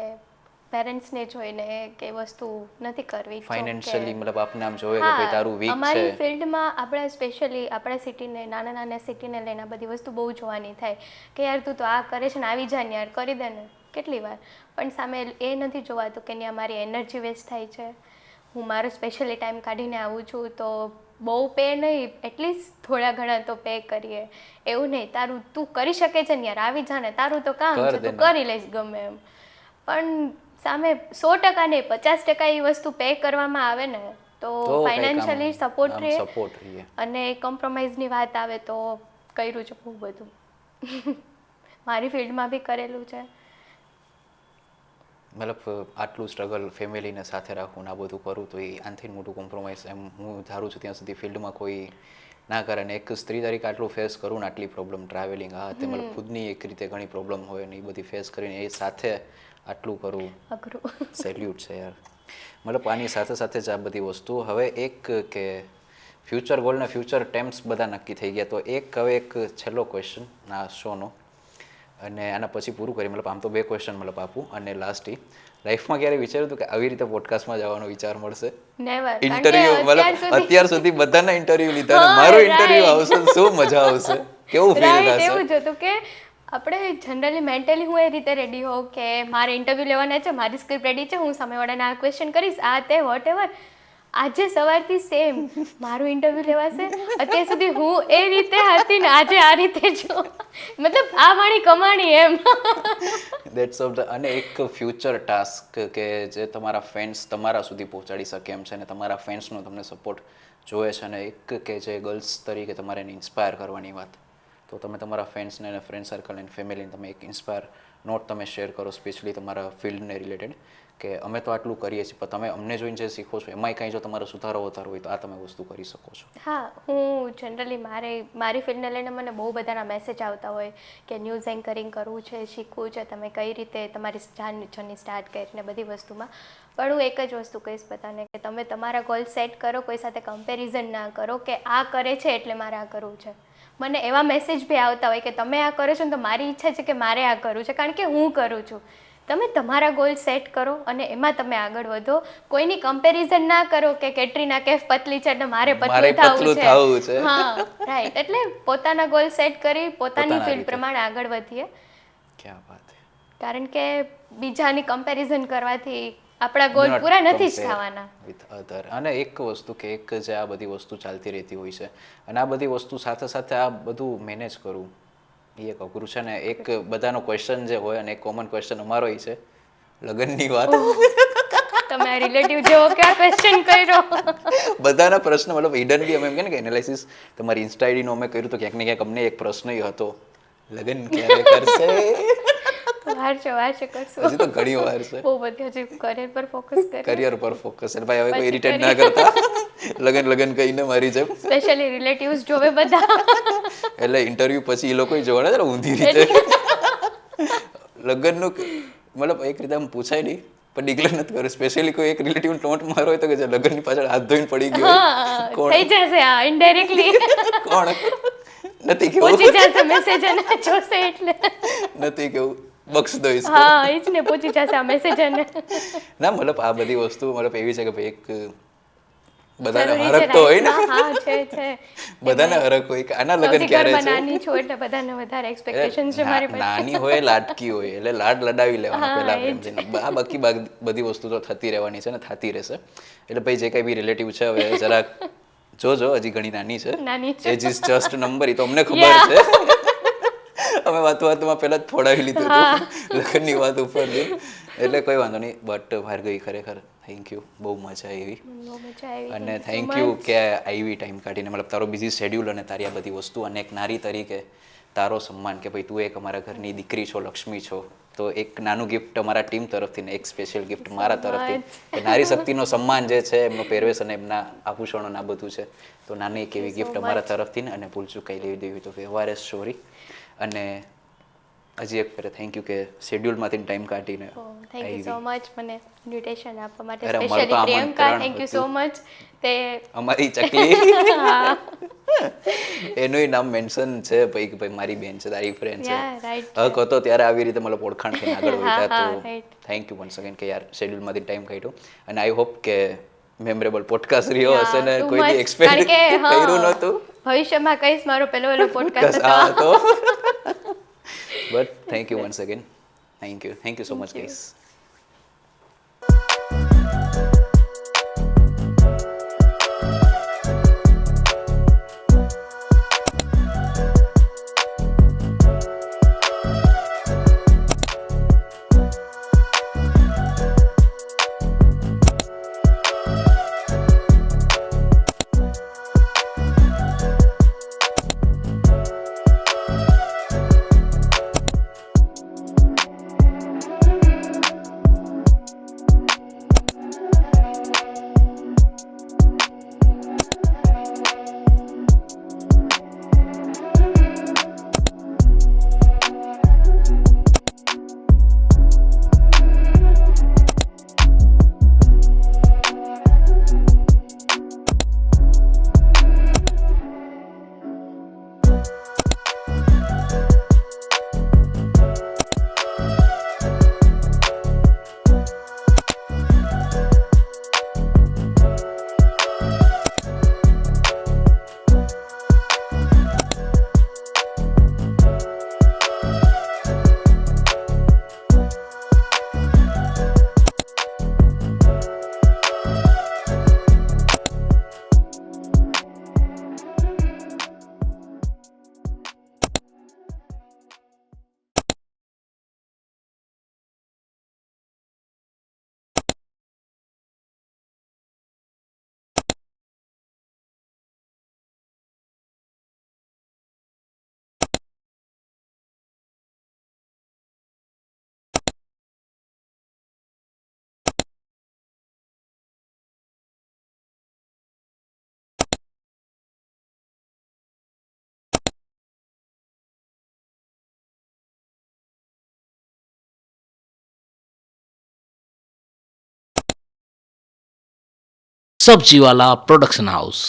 પેરેન્ટ્સને જોઈને કે વસ્તુ નથી કરવી. ફાઇનાન્શિયલી મતલબ આપને આમ જોવે કે ભાઈ તારું વીક છે. અમારી ફિલ્ડમાં આપણે સ્પેશિયલી આપણા સિટીને, નાના નાના સિટીને લઈને આ બધી વસ્તુ બહુ જોવાની થાય કે યાર તું તો આ કરે છે ને, આવી જા ને યાર, કરી દે ને, કેટલી વાર. પણ સામે એ નથી જોવાતું કે ત્યાં મારી એનર્જી વેસ્ટ થાય છે, હું મારો સ્પેશિયલી ટાઈમ કાઢીને આવું છું, તો બહુ પે નહીં, એટલીસ્ટ થોડા ઘણા તો પે કરીએ. એવું નહીં તારું તું કરી શકે છે ને યાર, આવી જા ને, તારું તો કામ છે, તું કરી લઈશ ગમે એમ. પણ સામે 100% નહીં, 50% એ વસ્તુ પે કરવામાં આવે ને તો ફાઇનાન્શિયલી સપોર્ટ રહે. અને કોમ્પ્રોમાઇઝની વાત આવે તો કર્યું છે બહુ બધું, મારી ફિલ્ડમાં બી કરેલું છે. મતલબ આટલું સ્ટ્રગલ ફેમિલીને સાથે રાખવું ને આ બધું કરું તો એ આનાથી મોટું કોમ્પ્રોમાઇઝ એમ હું ધારું છું ત્યાં સુધી ફિલ્ડમાં કોઈ ના કરે. ને એક સ્ત્રી તરીકે આટલું ફેસ કરું ને, આટલી પ્રોબ્લેમ, ટ્રાવેલિંગ, હા તે મતલબ ખુદની એક રીતે ઘણી પ્રોબ્લેમ હોય ને એ બધી ફેસ કરીને એ સાથે આટલું કરવું અઘરું, સેલ્યુટ છે યાર. મતલબ આની સાથે સાથે જ આ બધી વસ્તુ. હવે એક કે ફ્યુચર ગોલ ને ફ્યુચર ટેમ્પ્સ બધા નક્કી થઈ ગયા, તો હવે એક છેલ્લો ક્વેશ્ચન આ શોનો, અને આના પછી પૂરું કરી. મતલબ આમ તો 2 ક્વેશ્ચન મતલબ આપું, અને લાસ્ટ લાઈફમાં ક્યારે વિચાર્યું હતું કે આવી રીતે પોડકાસ્ટમાં જવાનો વિચાર મળશે? નેવર. ઇન્ટરવ્યુ મતલબ અત્યાર સુધી બધાના ઇન્ટરવ્યુ લીધા ને મારો ઇન્ટરવ્યુ આવશે, શું મજા આવશે, કેવું ફીલ થશે? એવું જ હતું કે આપણે જનરલી મેન્ટલી હું એ રીતે રેડી હોઉં કે મારે ઇન્ટરવ્યૂ લેવાના છે, મારી સ્ક્રિપ્ટ રેડી છે, હું સામેવાળાને આ ક્વેશ્ચન કરીશ, આ તે વોટ એવર. આજે સવારથી સેમ મારું ઇન્ટરવ્યૂ લેવાશે, અત્યાર સુધી હું એ રીતે હતી ને આજે આ રીતે છું, મતલબ આ મારી કમાણી એમ. That's of the. અને એક ફ્યુચર ટાસ્ક કે જે તમારા ફેન્સ તમારા સુધી પહોંચાડી શકે એમ છે અને તમારા ફેન્સનો તમને સપોર્ટ જોઈએ છે, અને એક કે જે ગર્લ્સ તરીકે તમારે એને ઇન્સ્પાયર કરવાની વાત, તો તમે તમારા ફ્રેન્ડ્સને અને ફ્રેન્ડ સર્કલ અને ફેમિલીને તમે એક ઇન્સ્પાયર નોટ તમે શેર કરો, સ્પેશિયલી તમારા ફિલ્ડને રિલેટેડ, કે અમે તો આટલું કરીએ છીએ પણ તમે અમને જોઈને જે શીખો છો એમાંય કાંઈ જો તમારો સુધારો વધારો હોય તો આ તમે વસ્તુ કરી શકો છો. હા, હું જનરલી મારી ફિલ્ડને લઈને મને બહુ બધાના મેસેજ આવતા હોય કે ન્યૂઝ એન્કરિંગ કરવું છે, શીખવું છે, તમે કઈ રીતે તમારી જર્ની સ્ટાર્ટ કરીને બધી વસ્તુમાં. પણ હું એક જ વસ્તુ કહીશ બધાને કે તમે તમારા ગોલ સેટ કરો, કોઈ સાથે કમ્પેરિઝન ના કરો કે આ કરે છે એટલે મારે આ કરવું છે. મને એવા મેસેજ બી આવતા હોય કે તમે આ કરો છો ને તો મારી ઈચ્છા છે કે મારે આ કરવું છે, કારણ કે હું કરું છું. તમે તમારા ગોલ સેટ કરો અને એમાં તમે આગળ વધો. કોઈની કમ્પેરિઝન ના કરો કે કેટરીના કૈફ પતલી છે એટલે મારે પતલું થવું છે. હા, રાઈટ. એટલે પોતાના ગોલ સેટ કરી પોતાની ફિલ્ડ પ્રમાણે આગળ વધીએ. ક્યાં વાત છે. કારણ કે બીજાની કમ્પેરિઝન કરવાથી આપણા ગોલ પૂરા નથી જ થવાના વિથ અધર. અને એક વસ્તુ કે એક જે આ બધી વસ્તુ ચાલતી રહેતી હોય છે અને આ બધી વસ્તુ સાથે સાથે આ બધું મેનેજ કરવું એ એક અઘરું છે. ને એક બધાનો ક્વેશ્ચન જે હોય અને એક કોમન ક્વેશ્ચન અમારો એ છે લગ્નની વાત. તમે રિલેટિવ જેવો ક્યાં ક્વેશ્ચન કર્યો? બધાના પ્રશ્ન મતલબ હિડન બી અમે એમ કે એનાલિસિસ તમારી ઇન્સ્ટા આઈડીનો અમે કર્યું તો ક્યાંક ને ક્યાંક અમને એક પ્રશ્ન હતો, લગ્ન ક્યારે કરશે? વાર છે કરશું. હજી તો ઘણી વાર છે. બહુ બધી હજી કરિયર પર ફોકસ કરે. કરિયર પર ફોકસ. એટલે ભાઈ હવે કોઈ ઇરિટેટ ના કરતા. લગન કહીને મારી જેમ. સ્પેશિયલી રિલેટિવ્સ જોવે બધા. એટલે ઇન્ટરવ્યુ પછી એ લોકો જોવાના છે ઊંધી રીતે. લગ્નનું મતલબ એક રીતે આમ પૂછાય નહીં પણ ડિક્લેર નથી કર્યું. સ્પેશિયલી કોઈ એક રિલેટિવ ટોન્ટ મારો હોય તો કે જે લગ્નની પાછળ હાથ ધોઈને પડી ગયો કોણ થઈ જશે આ ઇનડાયરેક્ટલી. કોણ નથી કેવું પહોંચી જશે મેસેજ અને જોશે એટલે નથી કેવું બક્ષ દઈશ. હા એ જ ને, પહોંચી જશે આ મેસેજ અને ના મતલબ આ બધી વસ્તુ મતલબ એવી છે કે ભાઈ એક બધાને હરખ તો હોય ને. હા છે બધાને હરખ હોય કે આના લગ્ન ક્યારે છે. નાની છો એટલે બધાને વધારે એક્સપેક્ટેશન છે મારી પાસે. નાની હોય લાડકી હોય એટલે લાડ લડાવી લેવાનો પહેલા પ્રેમ છે. આ બાકી બધી વસ્તુ તો થતી રહેવાની છે ને થતી રહેશે. એટલે ભાઈ જે કઈ બી રિલેટિવ છે હવે જરાક જોજો, હજી ઘણી નાની છે. Age is just number. એ તો અમને ખબર છે. અમે વાતમાં પહેલા જ ફોડાવી લીધું હતું લગ્નની વાત ઉપર. એટલે કોઈ વાંધો નહીં. બટ ભાર્ગવી ખરેખર થેન્ક યુ, બહુ મજા આવી. અને થેન્ક યુ કે આવી ટાઈમ કાઢીને મતલબ તારો બિઝી શેડ્યુલ અને તારી આ બધી વસ્તુ અને એક નારી તરીકે તારો સન્માન કે ભાઈ તું એક અમારા ઘરની દીકરી છો, લક્ષ્મી છો. તો એક નાનું ગિફ્ટ અમારા ટીમ તરફથી ને એક સ્પેશિયલ ગિફ્ટ મારા તરફથી કે નારી શક્તિનો સન્માન જે છે એમનો પહેરવેશ અને એમના આભૂષણો આ બધું છે તો નાની એક એવી ગિફ્ટ અમારા તરફથી ને અને ભૂલ ચૂકાઈ લેવી દેવી તો વ્યવહાર સોરી. અને હજી એક ફેરે થેન્ક યુ કે શેડ્યુલમાંથી ટાઈમ કાઢીને થેન્ક યુ સો મચ મને ઇન્વિટેશન આપવા માટે. અરે, અમારું સ્પેશિયલી તો પ્રિયંકા, આમંત્રણ થેન્ક યુ સો હતું. મચ. તે અમારી ચકલી એનું નામ મેન્શન છે ભાઈ કે ભાઈ મારી બેન છે, તારી ફ્રેન્ડ છે. Yeah, right. હક હતો ત્યારે આવી રીતે મતલબ ઓળખાણ થઈને આગળ વધ્યા. હા, તો right. Thank you once again કે યાર શેડ્યુલમાંથી ટાઈમ કાઢ્યો. અને આઈ હોપ કે મેમરેબલ પોડકાસ્ટ રહ્યો Yeah, હશે ને too કોઈ much. એક્સપેક્ટ કારણ કે, હા, કર્યું નહોતું. ભવિષ્યમાં કહીશ મારો પહેલો પોડકાસ્ટ હા હતો. તો but thank you once again. Thank you so much guys. Sabziwala production house.